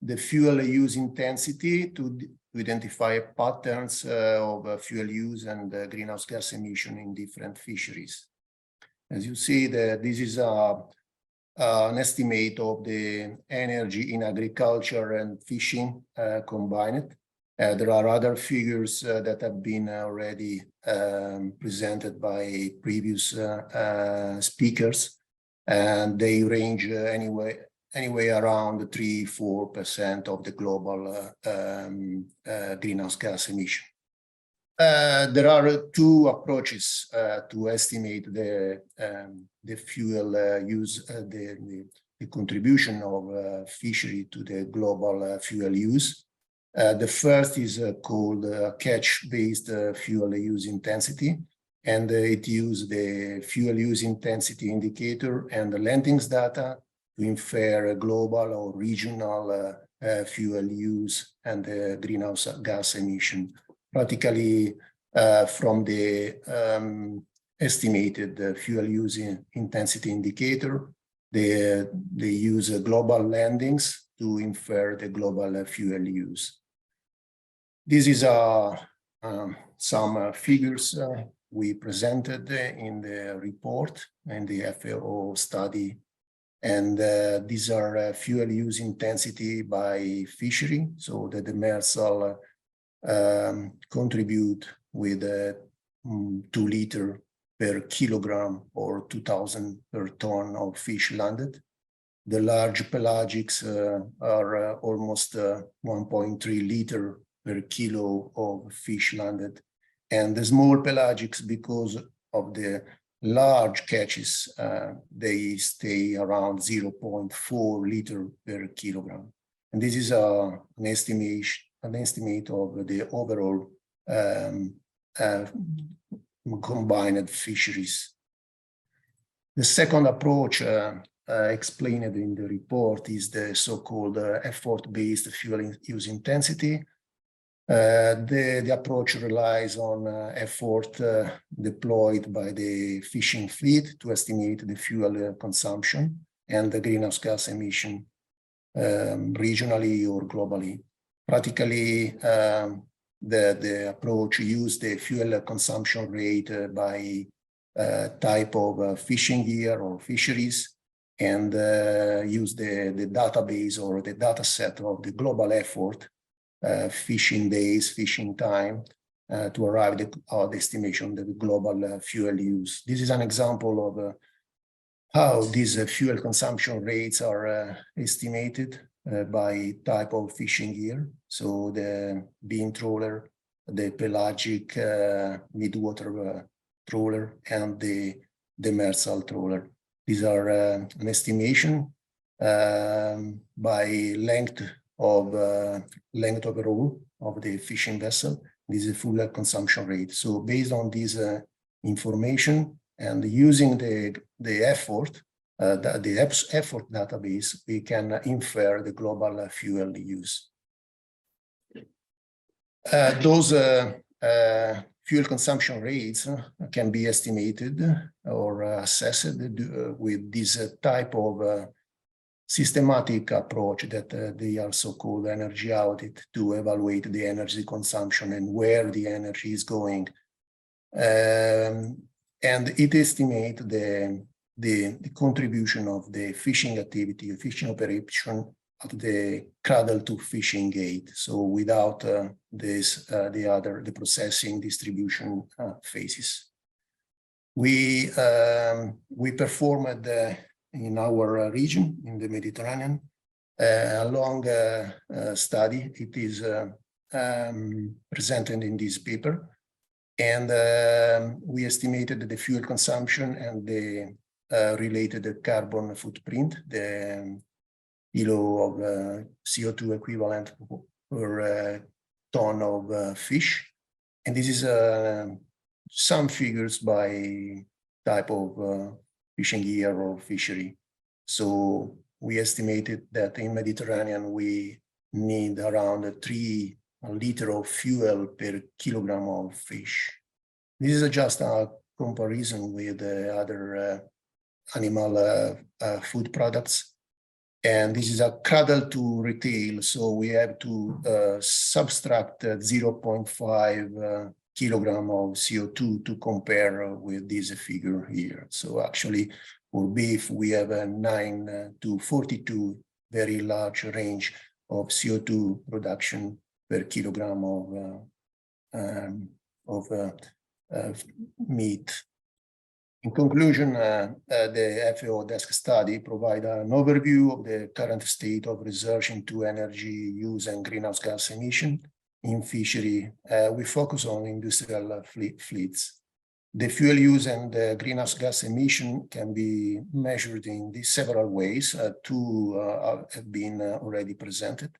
the fuel use intensity to identify patterns of fuel use and greenhouse gas emission in different fisheries. As you see, this is an estimate of the energy in agriculture and fishing combined. There are other figures that have been already presented by previous speakers, and they range anyway around 3–4% of the global greenhouse gas emission. There are two approaches to estimate the fuel use, the contribution of fishery to the global fuel use. The first is called catch-based fuel use intensity, and it uses the fuel use intensity indicator and the landings data to infer global or regional fuel use and greenhouse gas emission. Practically from the estimated fuel use intensity indicator, they use global landings to infer the global fuel use. This is some figures we presented in the report and the FAO study. And these are fuel use intensity by fishery, so the demersal contribute with 2 liters per kilogram or 2,000 per ton of fish landed. The large pelagics are almost 1.3 liters per kilo of fish landed. And the small pelagics, because of the large catches, they stay around 0.4 liters per kilogram. And this is an estimate of the overall combined fisheries. The second approach explained in the report is the so-called effort-based fuel use intensity. The approach relies on effort deployed by the fishing fleet to estimate the fuel consumption and the greenhouse gas emission regionally or globally. Practically, the approach used the fuel consumption rate by type of fishing gear or fisheries, and use the database or the data set of the global effort, fishing days, fishing time, to arrive at the estimation of the global fuel use. This is an example of how these fuel consumption rates are estimated by type of fishing gear. So the beam trawler, the pelagic midwater trawler, and the demersal trawler. These are an estimation by length overall of the fishing vessel. This is full consumption rate. So based on this information and using the effort database, we can infer the global fuel use. Those fuel consumption rates can be estimated or assessed with this type of systematic approach that they also call energy audit, to evaluate the energy consumption and where the energy is going. And it estimates the contribution of the fishing activity, fishing operation at the cradle to fishing gate. So without the processing distribution phases. We performed in our region, in the Mediterranean, a long study. It is presented in this paper. And we estimated the fuel consumption and the related carbon footprint, the kilo of CO2 equivalent per ton of fish. And this is some figures by type of fishing year or fishery. So we estimated that in Mediterranean, we need around 3 liters of fuel per kilogram of fish. This is just a comparison with other animal food products. And this is a cradle to retail. So we have to subtract 0.5 kilogram of CO2 to compare with this figure here. So actually for beef, we have a 9 to 42 very large range of CO2 production per kilogram of meat. In conclusion, the FAO desk study provides an overview of the current state of research into energy use and greenhouse gas emission in fishery. We focus on industrial fleets. The fuel use and the greenhouse gas emission can be measured in these several ways. Two have been already presented.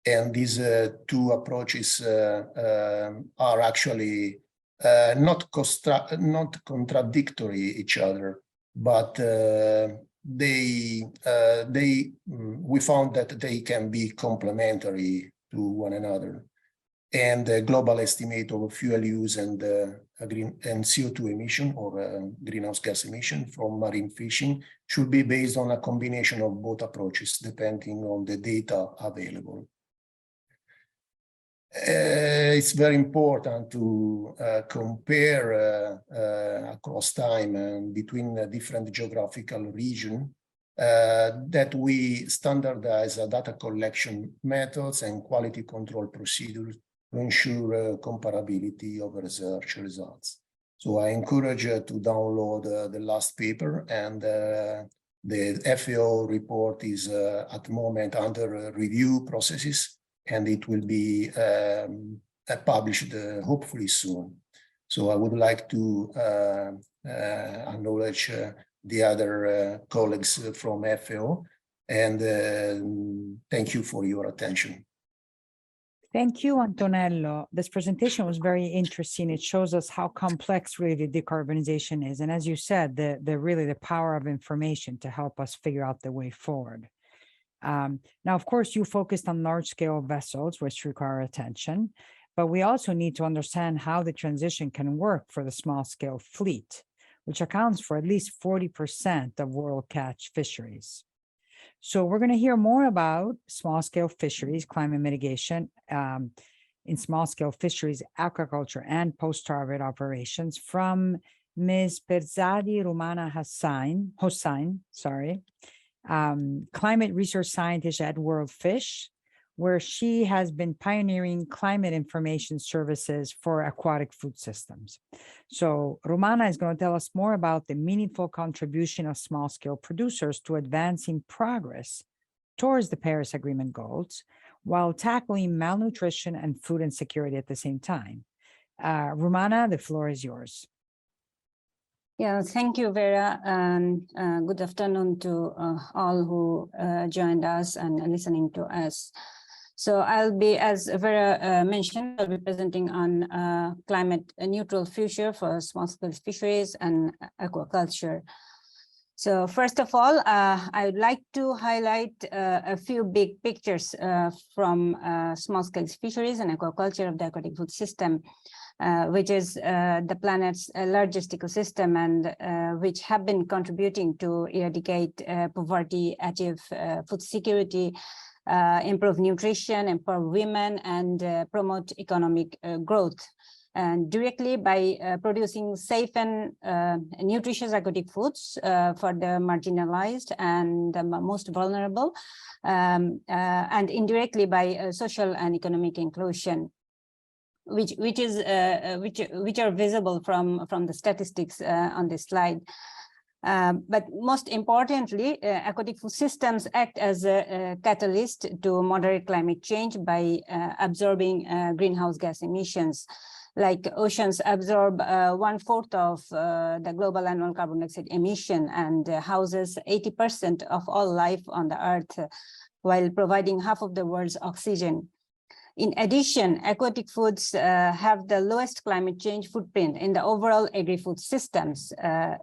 And these two approaches are actually not contradictory each other, but we found that they can be complementary to one another. And the global estimate of fuel use and CO2 emission or greenhouse gas emission from marine fishing should be based on a combination of both approaches, depending on the data available. It's very important to compare across time and between different geographical regions that we standardize data collection methods and quality control procedures to ensure comparability of research results. So I encourage you to download the last paper, and the FAO report is at the moment under review processes, and it will be published hopefully soon. So I would like to acknowledge the other colleagues from FAO, and thank you for your attention. Thank you, Antonello. This presentation was very interesting. It shows us how complex really the decarbonization is. And as you said, the power of information to help us figure out the way forward. Now, of course, you focused on large-scale vessels, which require attention, but we also need to understand how the transition can work for the small-scale fleet, which accounts for at least 40% of world catch fisheries. So we're going to hear more about small-scale fisheries, climate mitigation in small-scale fisheries, aquaculture, and post-harvest operations from Ms. Perzadi Rumana Hossain, climate research scientist at World Fish, where she has been pioneering climate information services for aquatic food systems. So Rumana is going to tell us more about the meaningful contribution of small-scale producers to advancing progress towards the Paris Agreement goals, while tackling malnutrition and food insecurity at the same time. Rumana, the floor is yours. Yeah, thank you, Vera, and good afternoon to all who joined us and listening to us. So I'll be, as Vera mentioned, I'll be presenting on climate neutral future for small-scale fisheries and aquaculture. So first of all, I would like to highlight a few big pictures from small-scale fisheries and aquaculture of the aquatic food system, which is the planet's largest ecosystem, and which have been contributing to eradicate poverty, achieve food security, improve nutrition, empower women, and promote economic growth. And directly by producing safe and nutritious aquatic foods for the marginalized and the most vulnerable, and indirectly by social and economic inclusion, which are visible from the statistics on this slide. But most importantly, aquatic food systems act as a catalyst to moderate climate change by absorbing greenhouse gas emissions. Like oceans absorb 1/4 of the global annual carbon dioxide emission and houses 80% of all life on the earth. while providing half of the world's oxygen. In addition, aquatic foods have the lowest climate change footprint in the overall agri-food systems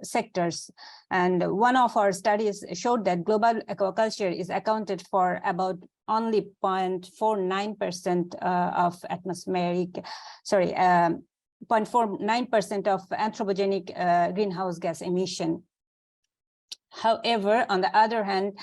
sectors. And one of our studies showed that global aquaculture is accounted for about only 0.49% of atmospheric, 0.49% of anthropogenic greenhouse gas emission. However, on the other hand,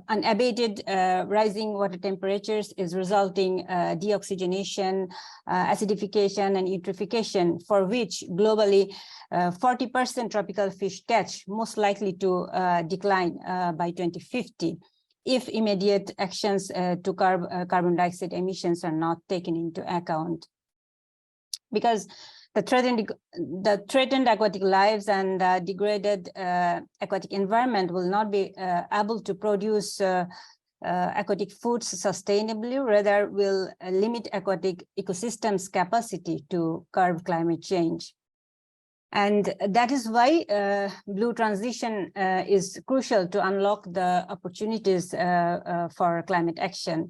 unabated rising water temperatures is resulting deoxygenation, acidification, and eutrophication, for which globally 40% tropical fish catch most likely to decline by 2050 if immediate actions to carbon dioxide emissions are not taken into account. Because the threatened aquatic lives and degraded aquatic environment will not be able to produce aquatic foods sustainably, rather will limit aquatic ecosystems' capacity to curb climate change. And that is why blue transition is crucial to unlock the opportunities for climate action.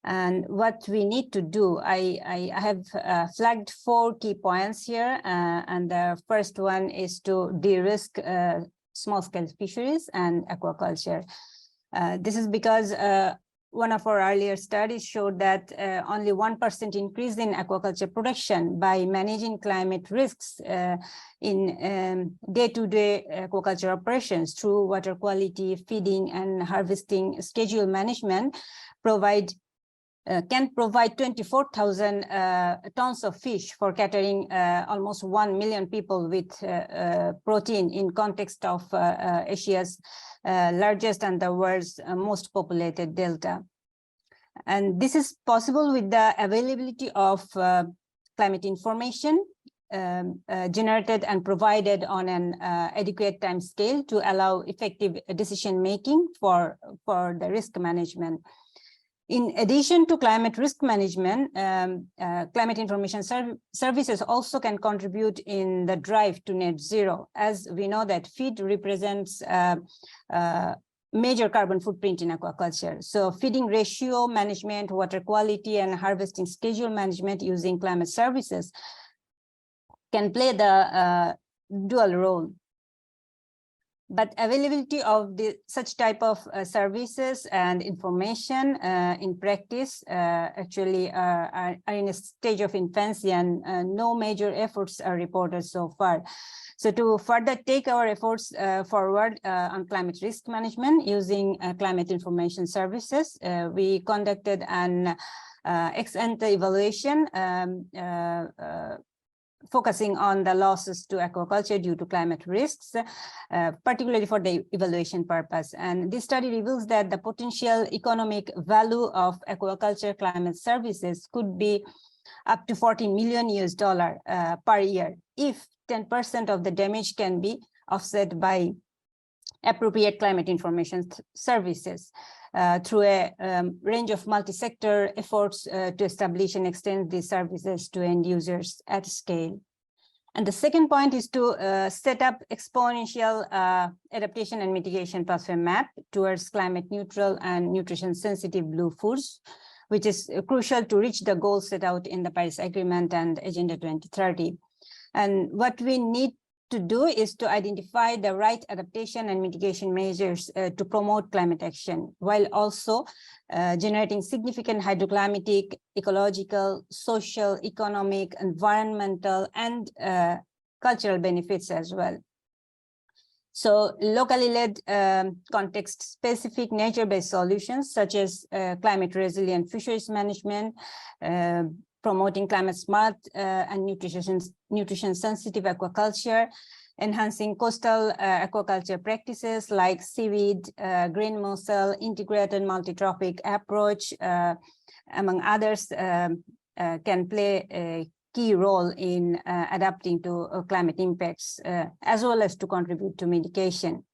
And what we need to do, I have flagged 4 key points here. And the first one is to de-risk small-scale fisheries and aquaculture. This is because one of our earlier studies showed that only 1% increase in aquaculture production by managing climate risks in day-to-day aquaculture operations through water quality, feeding, and harvesting schedule management can provide 24,000 tons of fish for catering almost 1 million people with protein in context of Asia's largest and the world's most populated delta. And this is possible with the availability of climate information generated and provided on an adequate time scale to allow effective decision making for the risk management. In addition to climate risk management, climate information services also can contribute in the drive to net zero, as we know that feed represents major carbon footprint in aquaculture. So feeding ratio management, water quality, and harvesting schedule management using climate services can play the dual role. But availability of such type of services and information in practice actually are in a stage of infancy, and no major efforts are reported so far. So to further take our efforts forward on climate risk management using climate information services, we conducted an ex-ante evaluation focusing on the losses to aquaculture due to climate risks, particularly for the evaluation purpose. And this study reveals that the potential economic value of aquaculture climate services could be up to $14 million per year if 10% of the damage can be offset by appropriate climate information services through a range of multi-sector efforts to establish and extend these services to end users at scale. And the second point is to set up exponential adaptation and mitigation pathway map towards climate neutral and nutrition sensitive blue foods, which is crucial to reach the goals set out in the Paris Agreement and Agenda 2030. And what we need to do is to identify the right adaptation and mitigation measures to promote climate action, while also generating significant hydroclimatic, ecological, social, economic, environmental, and cultural benefits as well. So locally led context-specific nature-based solutions such as climate resilient fisheries management, promoting climate smart and nutrition sensitive aquaculture, enhancing coastal aquaculture practices like seaweed, green mussel, integrated multi-trophic approach, among others, can play a key role in adapting to climate impacts, as well as to contribute to mitigation.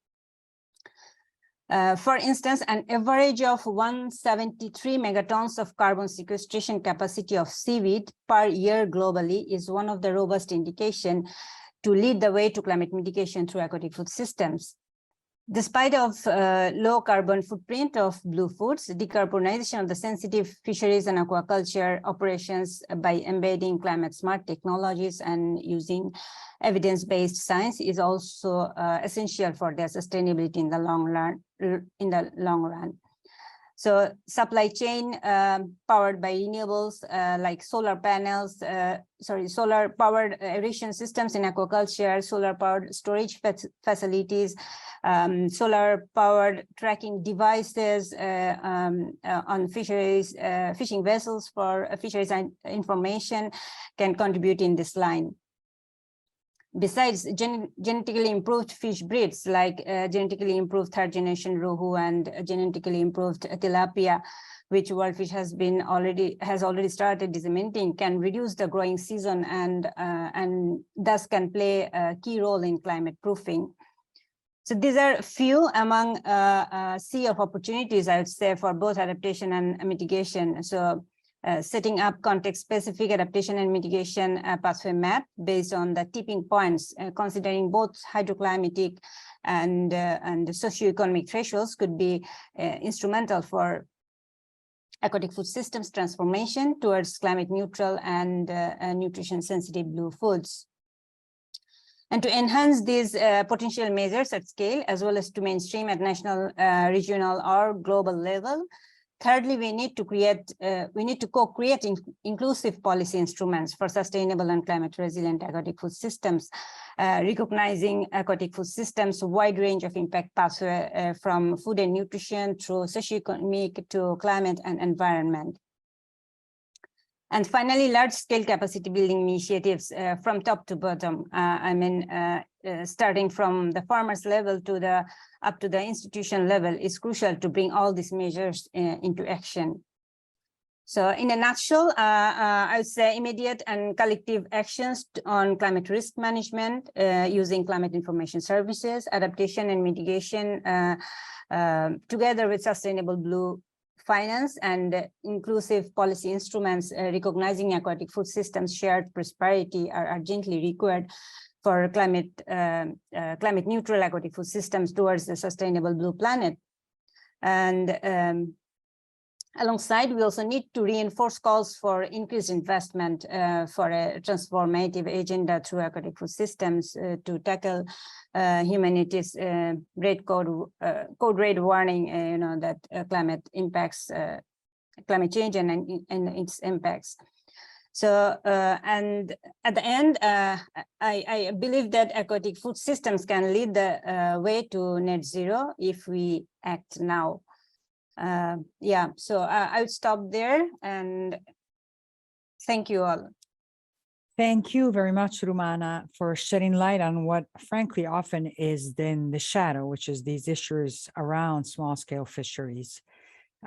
For instance, an average of 173 megatons of carbon sequestration capacity of seaweed per year globally is one of the robust indications to lead the way to climate mitigation through aquatic food systems. Despite of low carbon footprint of blue foods, decarbonization of the sensitive fisheries and aquaculture operations by embedding climate smart technologies and using evidence-based science is also essential for their sustainability in the long run. So supply chain powered by renewables like solar panels, solar powered aeration systems in aquaculture, solar powered storage facilities, solar powered tracking devices on fisheries, fishing vessels for fisheries information can contribute in this line. Besides genetically improved fish breeds like genetically improved third generation rohu and genetically improved tilapia, which World Fish has already started disseminating, can reduce the growing season and thus can play a key role in climate proofing. So these are few among a sea of opportunities, I would say, for both adaptation and mitigation. So setting up context-specific adaptation and mitigation pathway map based on the tipping points, considering both hydroclimatic and socioeconomic thresholds could be instrumental for aquatic food systems transformation towards climate neutral and nutrition sensitive blue foods. And to enhance these potential measures at scale, as well as to mainstream at national, regional, or global level, thirdly, we need to co-create inclusive policy instruments for sustainable and climate resilient aquatic food systems, recognizing aquatic food systems wide range of impact pathway from food and nutrition through socioeconomic to climate and environment. And finally, large-scale capacity building initiatives from top to bottom. Starting from the farmers level to up to the institution level is crucial to bring all these measures into action. So in a nutshell, I would say immediate and collective actions on climate risk management using climate information services, adaptation and mitigation together with sustainable blue finance and inclusive policy instruments recognizing aquatic food systems shared prosperity are urgently required for climate neutral aquatic food systems towards the sustainable blue planet. And alongside, we also need to reinforce calls for increased investment for a transformative agenda through aquatic food systems to tackle humanity's red code red warning, that climate impacts, climate change and its impacts. So, and at the end, I believe that aquatic food systems can lead the way to net zero if we act now. Yeah, so I would stop there and thank you all. Thank you very much, Rumana, for shedding light on what frankly often is in the shadow, which is these issues around small scale fisheries.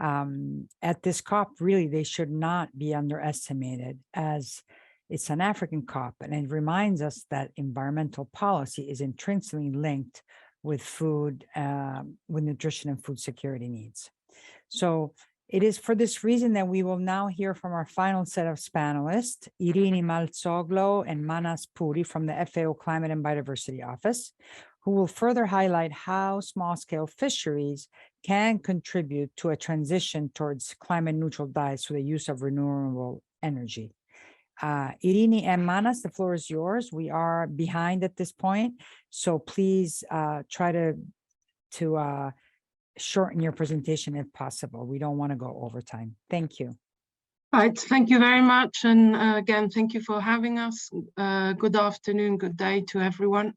At this COP, really, they should not be underestimated as it's an African COP, and it reminds us that environmental policy is intrinsically linked with food, with nutrition and food security needs. So it is for this reason that we will now hear from our final set of panelists, Irini Maltsoglu and Manas Puri from the FAO Climate and Biodiversity Office, who will further highlight how small-scale fisheries can contribute to a transition towards climate-neutral diets through the use of renewable energy. Irini and Manas, the floor is yours. We are behind at this point, so please try to shorten your presentation if possible. We don't want to go over time. Thank you. Right, thank you very much. And again, thank you for having us. Good afternoon, good day to everyone.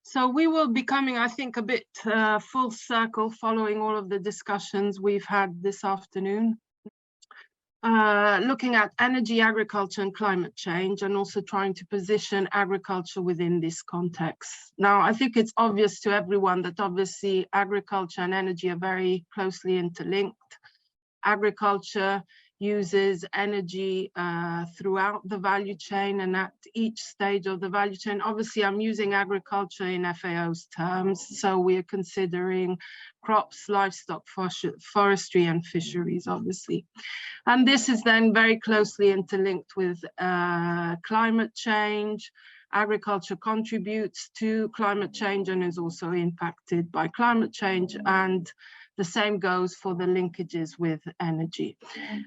So we will be coming, I think, a bit full circle following all of the discussions we've had this afternoon. Looking at energy, agriculture and climate change, and also trying to position agriculture within this context. Now, I think it's obvious to everyone that obviously agriculture and energy are very closely interlinked. Agriculture uses energy throughout the value chain and at each stage of the value chain. Obviously, I'm using agriculture in FAO's terms, so we are considering crops, livestock, forestry and fisheries, obviously. And this is then very closely interlinked with climate change, agriculture contributes to climate change and is also impacted by climate change, and the same goes for the linkages with energy.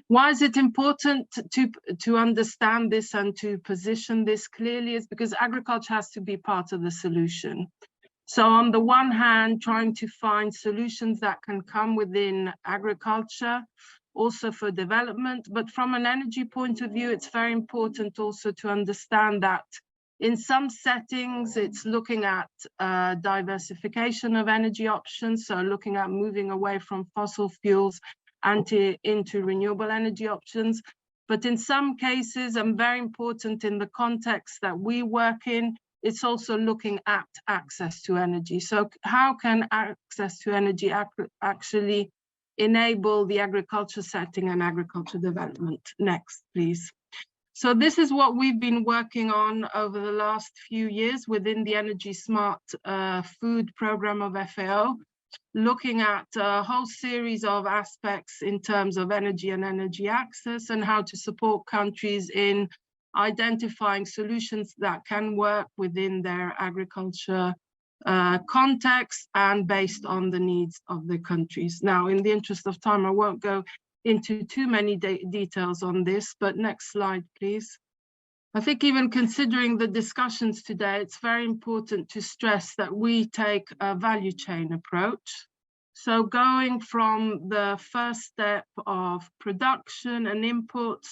Why is it important to understand this and to position this clearly? Is because agriculture has to be part of the solution. So on the one hand, trying to find solutions that can come within agriculture, also for development, but from an energy point of view, it's very important also to understand that in some settings, it's looking at diversification of energy options, so looking at moving away from fossil fuels and into renewable energy options. But in some cases, and very important in the context that we work in, it's also looking at access to energy. So how can access to energy actually enable the agriculture setting and agriculture development? Next, please. So this is what we've been working on over the last few years within the Energy Smart Food Program of FAO, looking at a whole series of aspects in terms of energy and energy access and how to support countries in identifying solutions that can work within their agriculture context and based on the needs of the countries. Now, in the interest of time, I won't go into too many details on this, but next slide, please. I think even considering the discussions today, it's very important to stress that we take a value chain approach. So going from the first step of production and inputs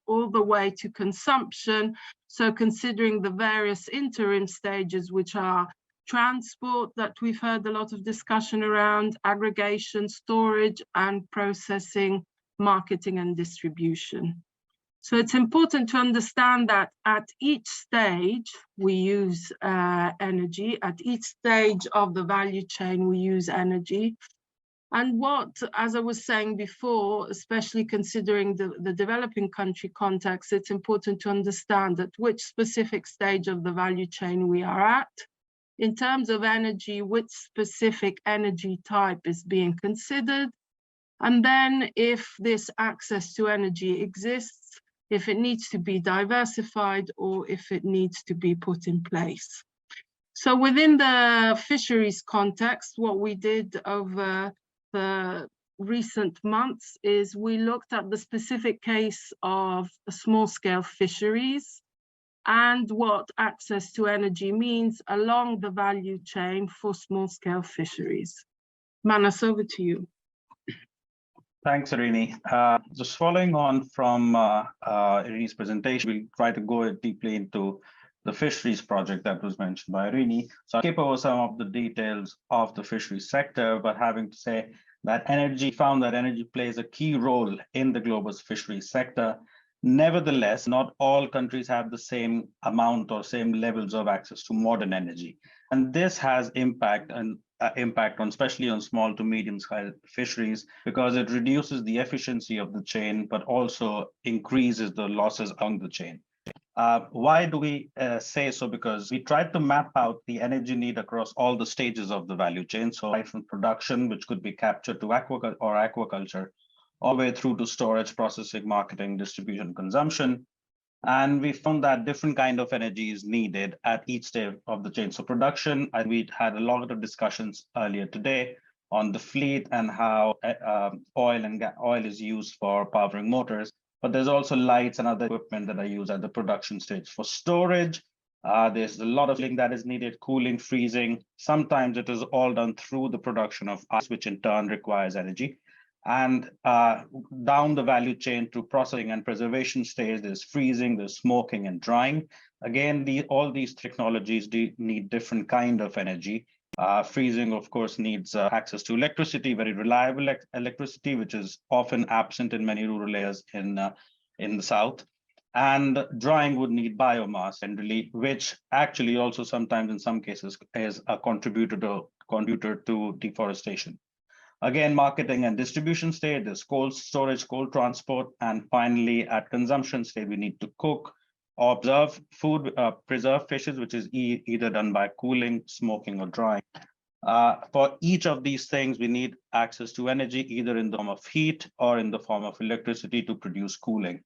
all the way to consumption. So considering the various interim stages, which are transport that we've heard a lot of discussion around, aggregation, storage and processing, marketing and distribution. So it's important to understand that at each stage we use energy, at each stage of the value chain we use energy. And what, as I was saying before, especially considering the developing country context, it's important to understand at which specific stage of the value chain we are at. In terms of energy, which specific energy type is being considered. And then if this access to energy exists, if it needs to be diversified or if it needs to be put in place. So within the fisheries context, what we did over the recent months is we looked at the specific case of small-scale fisheries and what access to energy means along the value chain for small-scale fisheries. Manas, over to you. Thanks, Irini. Just following on from Irini's presentation, we'll try to go deeply into the fisheries project that was mentioned by Irini. So I'll skip over some of the details of the fisheries sector, but having to say that found that energy plays a key role in the global fisheries sector. Nevertheless, not all countries have the same amount or same levels of access to modern energy. And this has impact on especially on small to medium-sized fisheries, because it reduces the efficiency of the chain, but also increases the losses on the chain. Why do we say so? Because we tried to map out the energy need across all the stages of the value chain. So right from production, which could be captured to aquaculture, all the way through to storage, processing, marketing, distribution, consumption. And we found that different kind of energy is needed at each stage of the chain. So production, and we had a lot of discussions earlier today on the fleet and how oil is used for powering motors. But there's also lights and other equipment that are used at the production stage. For storage, there's a lot of things that is needed, cooling, freezing. Sometimes it is all done through the production of ice, which in turn requires energy. And down the value chain to processing and preservation stage, there's freezing, there's smoking and drying. Again, all these technologies need different kind of energy. Freezing, of course, needs access to electricity, very reliable electricity, which is often absent in many rural areas in the south. And drying would need biomass, and which actually also sometimes in some cases is a contributor to deforestation. Again, marketing and distribution stage, there's cold storage, cold transport, and finally at consumption stage, we need to cook or preserve fishes, which is either done by cooling, smoking, or drying. For each of these things, we need access to energy, either in the form of heat or in the form of electricity to produce cooling.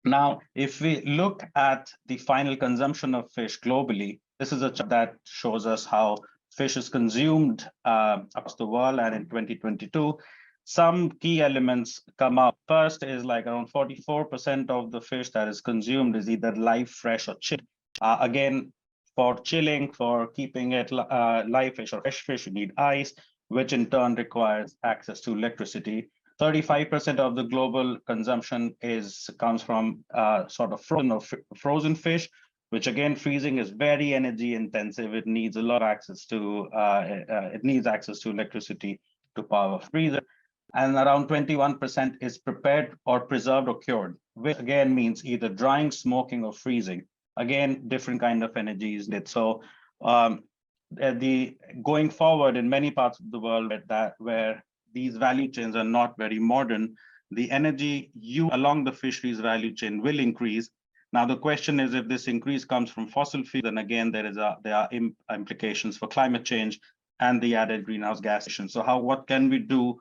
Now, if we look at the final consumption of fish globally, this is a chart that shows us how fish is consumed across the world. And in 2022, some key elements come up. First is like around 44% of the fish that is consumed is either live, fresh, or chilled. Again, for chilling, for keeping it live fish or fresh fish, you need ice, which in turn requires access to electricity. 35% of the global consumption comes from sort of frozen or frozen fish, which again, freezing is very energy intensive. It needs a lot of access to electricity to power freezer. And around 21% is prepared or preserved or cured, which again means either drying, smoking, or freezing. Again, different kind of energy is needed. So going forward in many parts of the world where these value chains are not very modern, the energy along the fisheries value chain will increase. Now, the question is, if this increase comes from fossil fuels, then again, there are implications for climate change and the added greenhouse gas emissions. So what can we do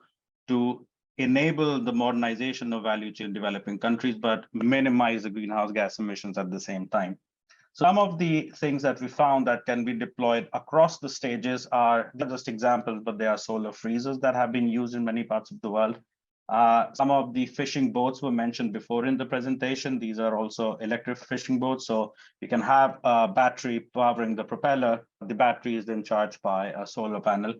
to enable the modernization of value chain in developing countries, but minimize the greenhouse gas emissions at the same time? Some of the things that we found that can be deployed across the stages are not just examples, but they are solar freezers that have been used in many parts of the world. Some of the fishing boats were mentioned before in the presentation. These are also electric fishing boats. So you can have a battery powering the propeller. The battery is then charged by a solar panel.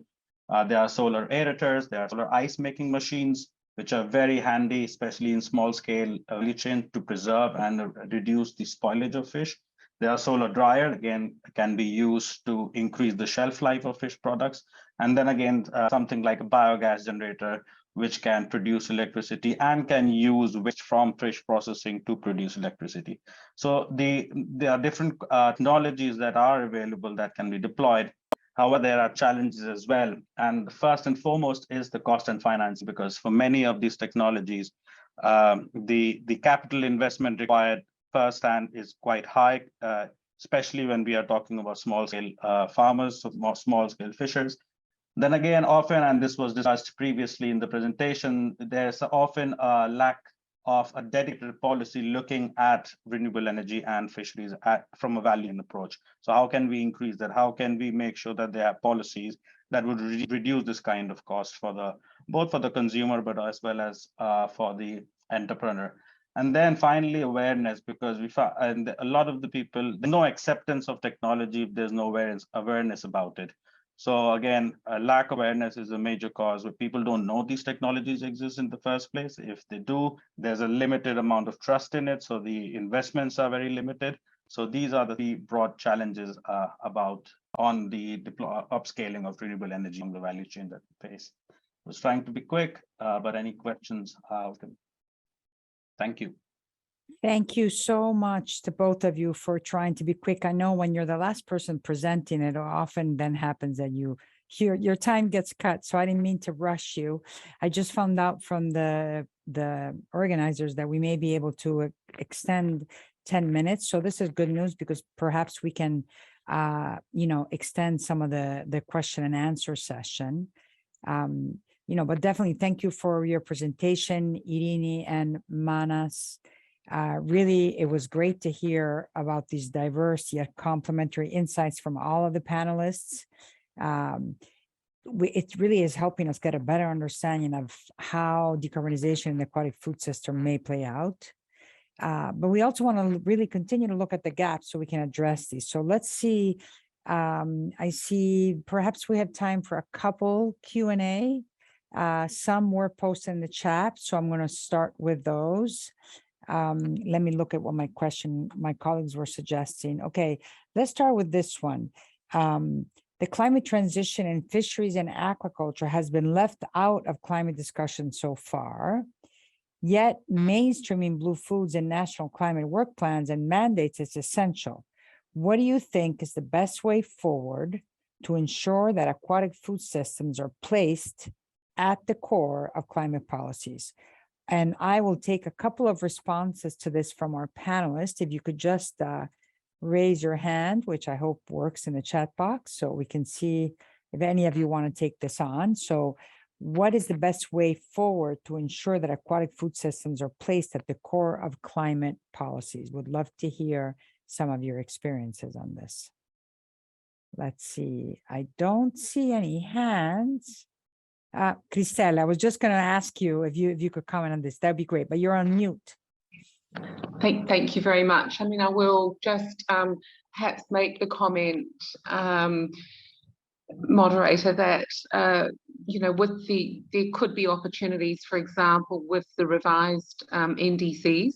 There are solar aerators, there are solar ice making machines, which are very handy, especially in small scale value chain to preserve and reduce the spoilage of fish. There are solar dryer, again, can be used to increase the shelf life of fish products. And then again, something like a biogas generator, which can produce electricity and can use waste from fish processing to produce electricity. So there are different technologies that are available that can be deployed. However, there are challenges as well. And first and foremost is the cost and finance, because for many of these technologies, the capital investment required firsthand is quite high, especially when we are talking about small scale farmers, so more small scale fishers. Then again, often, and this was discussed previously in the presentation, there's often a lack of a dedicated policy looking at renewable energy and fisheries from a value approach. So how can we increase that? How can we make sure that there are policies that would reduce this kind of cost for both for the consumer, but as well as for the entrepreneur? And then finally, awareness, because we found, and a lot of the people, there's no acceptance of technology if there's no awareness about it. So again, a lack of awareness is a major cause where people don't know these technologies exist in the first place. If they do, there's a limited amount of trust in it. So the investments are very limited. So these are the broad challenges on the upscaling of renewable energy on the value chain that we face. I was trying to be quick, but any questions? Thank you. Thank you so much to both of you for trying to be quick. I know when you're the last person presenting, it often then happens that your time gets cut. So I didn't mean to rush you. I just found out from the organizers that we may be able to extend 10 minutes. So this is good news, because perhaps we can, extend some of the question and answer session. But definitely thank you for your presentation, Irini and Manas. Really, it was great to hear about these diverse yet complementary insights from all of the panelists. It really is helping us get a better understanding of how decarbonization in the aquatic food system may play out. But we also want to really continue to look at the gaps so we can address these. So let's see. I see perhaps we have time for a couple Q&A. Some were posted in the chat, so I'm going to start with those. Let me look at what my colleagues were suggesting. Okay, let's start with this one. The climate transition in fisheries and aquaculture has been left out of climate discussion so far, yet mainstreaming blue foods in national climate work plans and mandates is essential. What do you think is the best way forward to ensure that aquatic food systems are placed at the core of climate policies? And I will take a couple of responses to this from our panelists. If you could just raise your hand, which I hope works in the chat box, so we can see if any of you want to take this on. So what is the best way forward to ensure that aquatic food systems are placed at the core of climate policies? Would love to hear some of your experiences on this. Let's see. I don't see any hands. Christelle, I was just going to ask you if you could comment on this. That'd be great, but you're on mute. Thank you very much. I mean, I will just perhaps make the comment, moderator, that with there could be opportunities, for example, with the revised NDCs,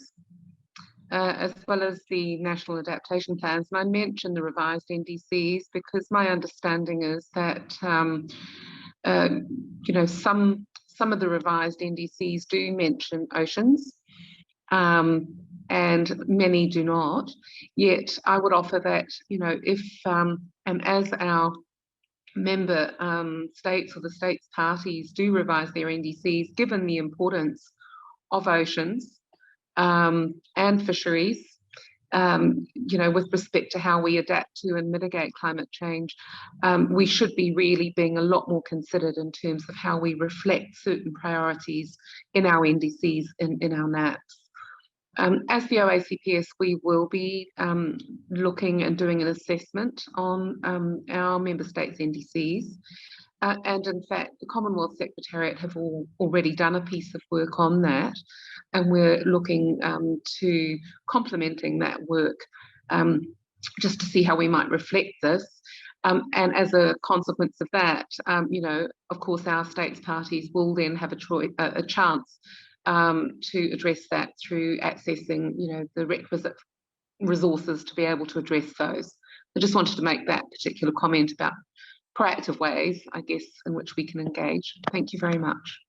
as well as the national adaptation plans. And I mentioned the revised NDCs because my understanding is that some of the revised NDCs do mention oceans, and many do not. Yet I would offer that, if and as our member states or the states parties do revise their NDCs, given the importance of oceans and fisheries, with respect to how we adapt to and mitigate climate change, we should be really being a lot more considered in terms of how we reflect certain priorities in our NDCs, in our NAPs. As the OACPS, we will be looking and doing an assessment on our member states' NDCs. And in fact, the Commonwealth Secretariat have already done a piece of work on that. And we're looking to complementing that work just to see how we might reflect this. And as a consequence of that, of course, our states parties will then have a chance to address that through accessing, the requisite resources to be able to address those. I just wanted to make that particular comment about proactive ways, I guess, in which we can engage. Thank you very much.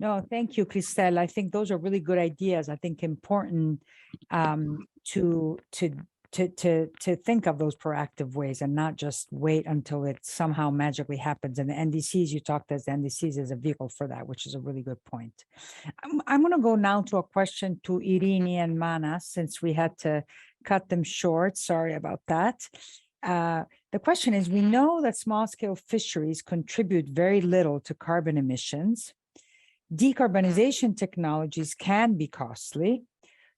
No, thank you, Christelle. I think those are really good ideas. I think important to think of those proactive ways and not just wait until it somehow magically happens. And the NDCs, you talked as the NDCs as a vehicle for that, which is a really good point. I'm going to go now to a question to Irini and Manas, since we had to cut them short. Sorry about that. The question is, we know that small-scale fisheries contribute very little to carbon emissions. Decarbonization technologies can be costly.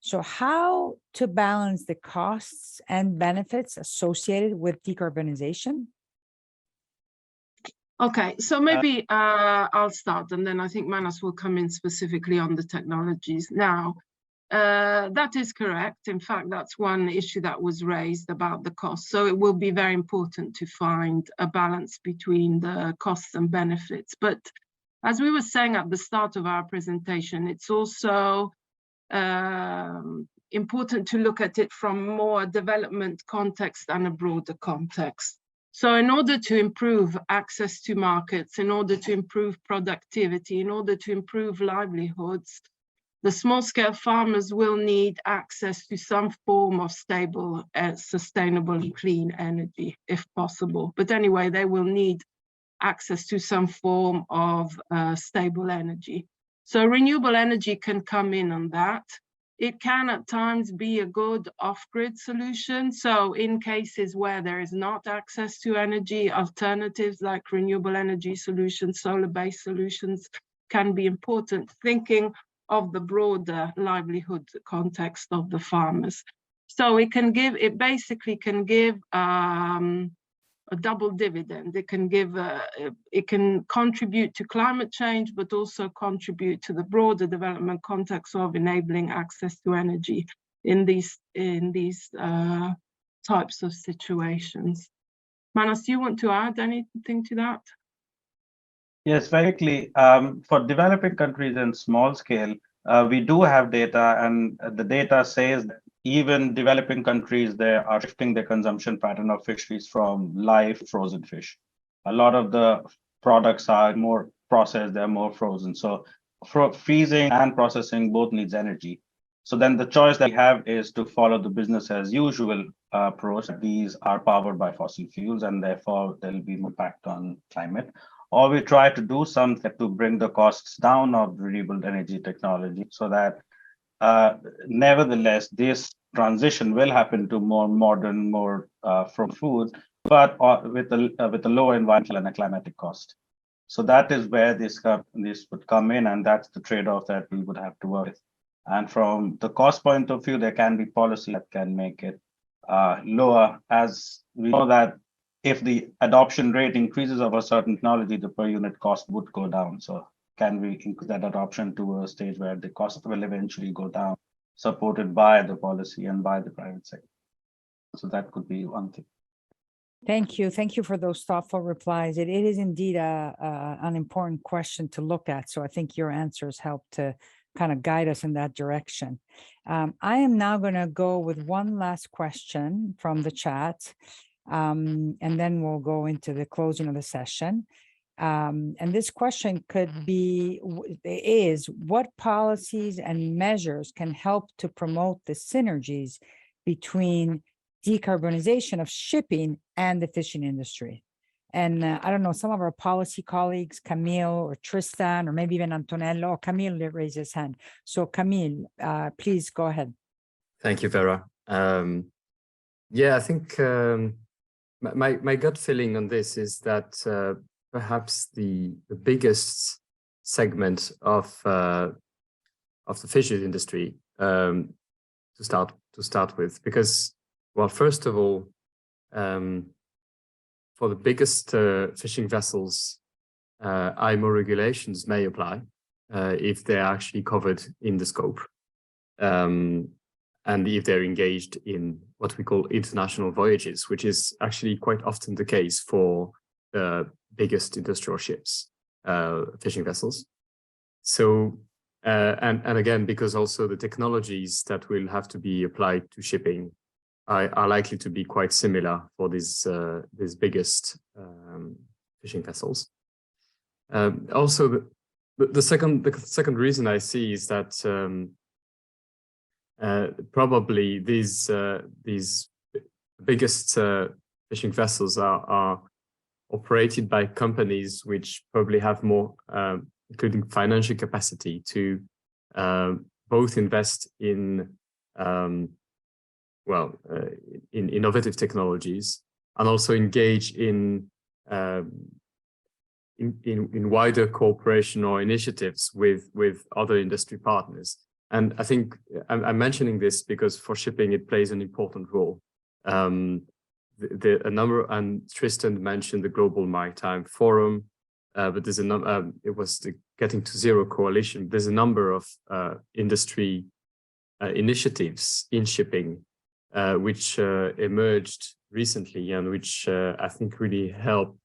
So how to balance the costs and benefits associated with decarbonization? Okay, so maybe I'll start, and then I think Manas will come in specifically on the technologies. Now, that is correct. In fact, that's one issue that was raised about the cost. So it will be very important to find a balance between the costs and benefits. But as we were saying at the start of our presentation, it's also important to look at it from more development context and a broader context. So in order to improve access to markets, in order to improve productivity, in order to improve livelihoods, the small-scale farmers will need access to some form of stable, sustainable and clean energy, if possible. But anyway, they will need access to some form of stable energy. So renewable energy can come in on that. It can at times be a good off-grid solution. So in cases where there is not access to energy, alternatives like renewable energy solutions, solar-based solutions can be important, thinking of the broader livelihood context of the farmers. So it basically can give a double dividend. It can contribute to climate change, but also contribute to the broader development context of enabling access to energy in these types of situations. Manas, do you want to add anything to that? Yes, very quickly. For developing countries and small scale, we do have data, and the data says that even developing countries, they are shifting their consumption pattern of fisheries from live frozen fish. A lot of the products are more processed, they're more frozen. So freezing and processing both needs energy. So then the choice that we have is to follow the business as usual approach. These are powered by fossil fuels, and therefore there'll be no impact on climate. Or we try to do something to bring the costs down of renewable energy technology so that nevertheless, this transition will happen to more modern, more from food, but with a lower environmental and a climatic cost. So that is where this would come in, and that's the trade-off that we would have to work with. And from the cost point of view, there can be policy that can make it lower, as we know that if the adoption rate increases of a certain technology, the per unit cost would go down. So can we increase that adoption to a stage where the cost will eventually go down, supported by the policy and by the private sector? So that could be one thing. Thank you. Thank you for those thoughtful replies. It is indeed an important question to look at. So I think your answers help to kind of guide us in that direction. I am now going to go with one last question from the chat, and then we'll go into the closing of the session. And this question is what policies and measures can help to promote the synergies between decarbonization of shipping and the fishing industry? And I don't know, some of our policy colleagues, Camille or Tristan, or maybe even Antonello, or Camille raised his hand. So Camille, please go ahead. Thank you, Vera. Yeah, I think my gut feeling on this is that perhaps the biggest segment of the fisheries industry to start with, because, well, first of all, for the biggest fishing vessels, IMO regulations may apply if they're actually covered in the scope, and if they're engaged in what we call international voyages, which is actually quite often the case for the biggest industrial ships, fishing vessels. So, and again, because also the technologies that will have to be applied to shipping are likely to be quite similar for these biggest fishing vessels. Also, the second reason I see is that probably these biggest fishing vessels are operated by companies which probably have more, including financial capacity, to both invest in in innovative technologies, and also engage in wider cooperation or initiatives with other industry partners. And I think I'm mentioning this because for shipping, it plays an important role. A number, and Tristan mentioned the Global Maritime Forum, but there's a number, it was the Getting to Zero Coalition. There's a number of industry initiatives in shipping which emerged recently, and which I think really help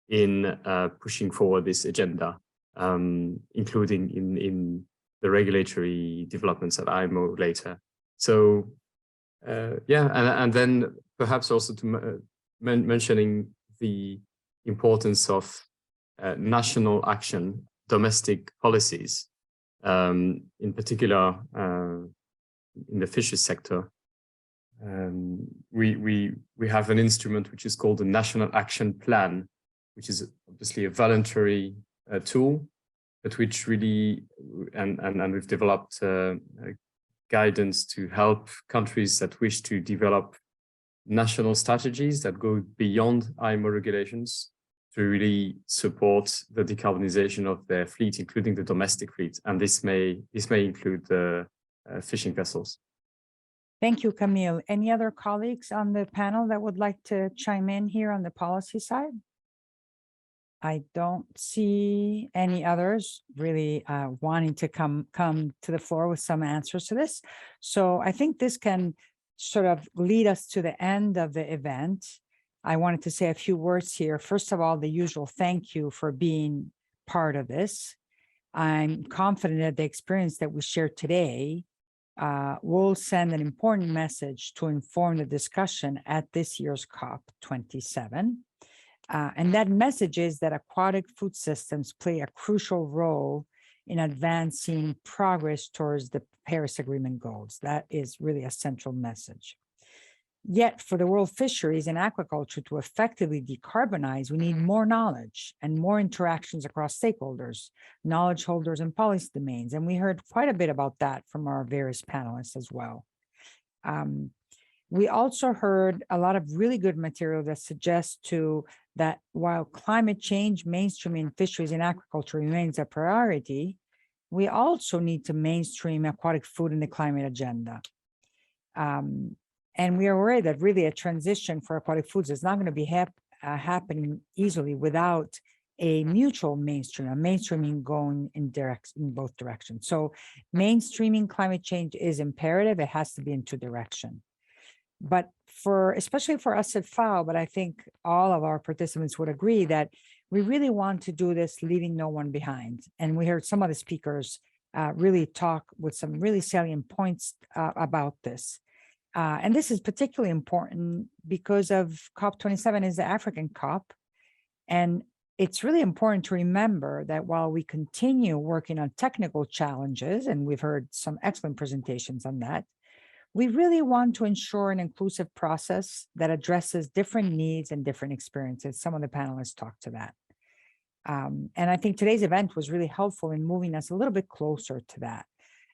in pushing forward this agenda, including in the regulatory developments at IMO later. So yeah, and then perhaps also to mentioning the importance of national action, domestic policies, in particular in the fisheries sector. We have an instrument which is called the National Action Plan, which is obviously a voluntary tool, but which really, and we've developed guidance to help countries that wish to develop national strategies that go beyond IMO regulations to really support the decarbonization of their fleet, including the domestic fleet. And this may include the fishing vessels. Thank you, Camille. Any other colleagues on the panel that would like to chime in here on the policy side? I don't see any others really wanting to come to the floor with some answers to this. So I think this can sort of lead us to the end of the event. I wanted to say a few words here. First of all, the usual thank you for being part of this. I'm confident that the experience that we shared today will send an important message to inform the discussion at this year's COP27. And that message is that aquatic food systems play a crucial role in advancing progress towards the Paris Agreement goals. That is really a central message. Yet for the world fisheries and aquaculture to effectively decarbonize, we need more knowledge and more interactions across stakeholders, knowledge holders, and policy domains. And we heard quite a bit about that from our various panelists as well. We also heard a lot of really good material that suggests that while climate change, mainstreaming fisheries and aquaculture remains a priority, we also need to mainstream aquatic food in the climate agenda. And we are worried that really a transition for aquatic foods is not going to be happening easily without a mutual mainstreaming going in both directions. So mainstreaming climate change is imperative. It has to be in two directions. But especially for us at FAO, but I think all of our participants would agree that we really want to do this leaving no one behind. And we heard some of the speakers really talk with some really salient points about this. And this is particularly important because of COP27 is the African COP. And it's really important to remember that while we continue working on technical challenges, and we've heard some excellent presentations on that, we really want to ensure an inclusive process that addresses different needs and different experiences. Some of the panelists talked to that. And I think today's event was really helpful in moving us a little bit closer to that.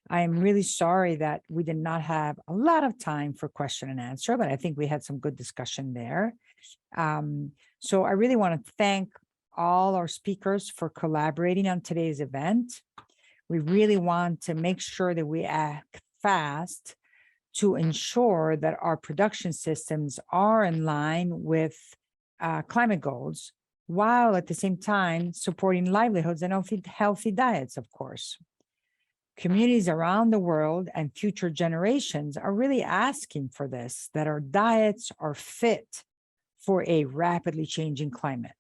I am really sorry that we did not have a lot of time for question and answer, but I think we had some good discussion there. So I really want to thank all our speakers for collaborating on today's event. We really want to make sure that we act fast to ensure that our production systems are in line with climate goals, while at the same time supporting livelihoods and healthy diets, of course. Communities around the world and future generations are really asking for this, that our diets are fit for a rapidly changing climate.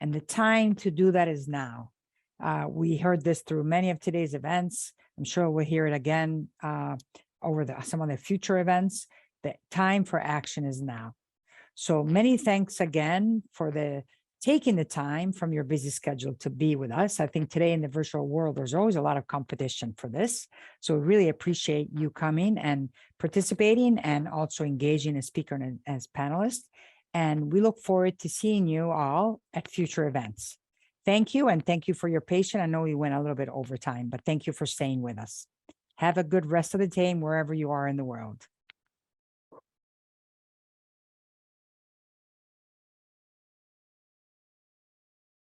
And the time to do that is now. We heard this through many of today's events. I'm sure we'll hear it again over some of the future events. The time for action is now. So many thanks again for taking the time from your busy schedule to be with us. I think today in the virtual world, there's always a lot of competition for this. So we really appreciate you coming and participating and also engaging as speaker and as panelists. And we look forward to seeing you all at future events. Thank you, and thank you for your patience. I know we went a little bit over time, but thank you for staying with us. Have a good rest of the day wherever you are in the world.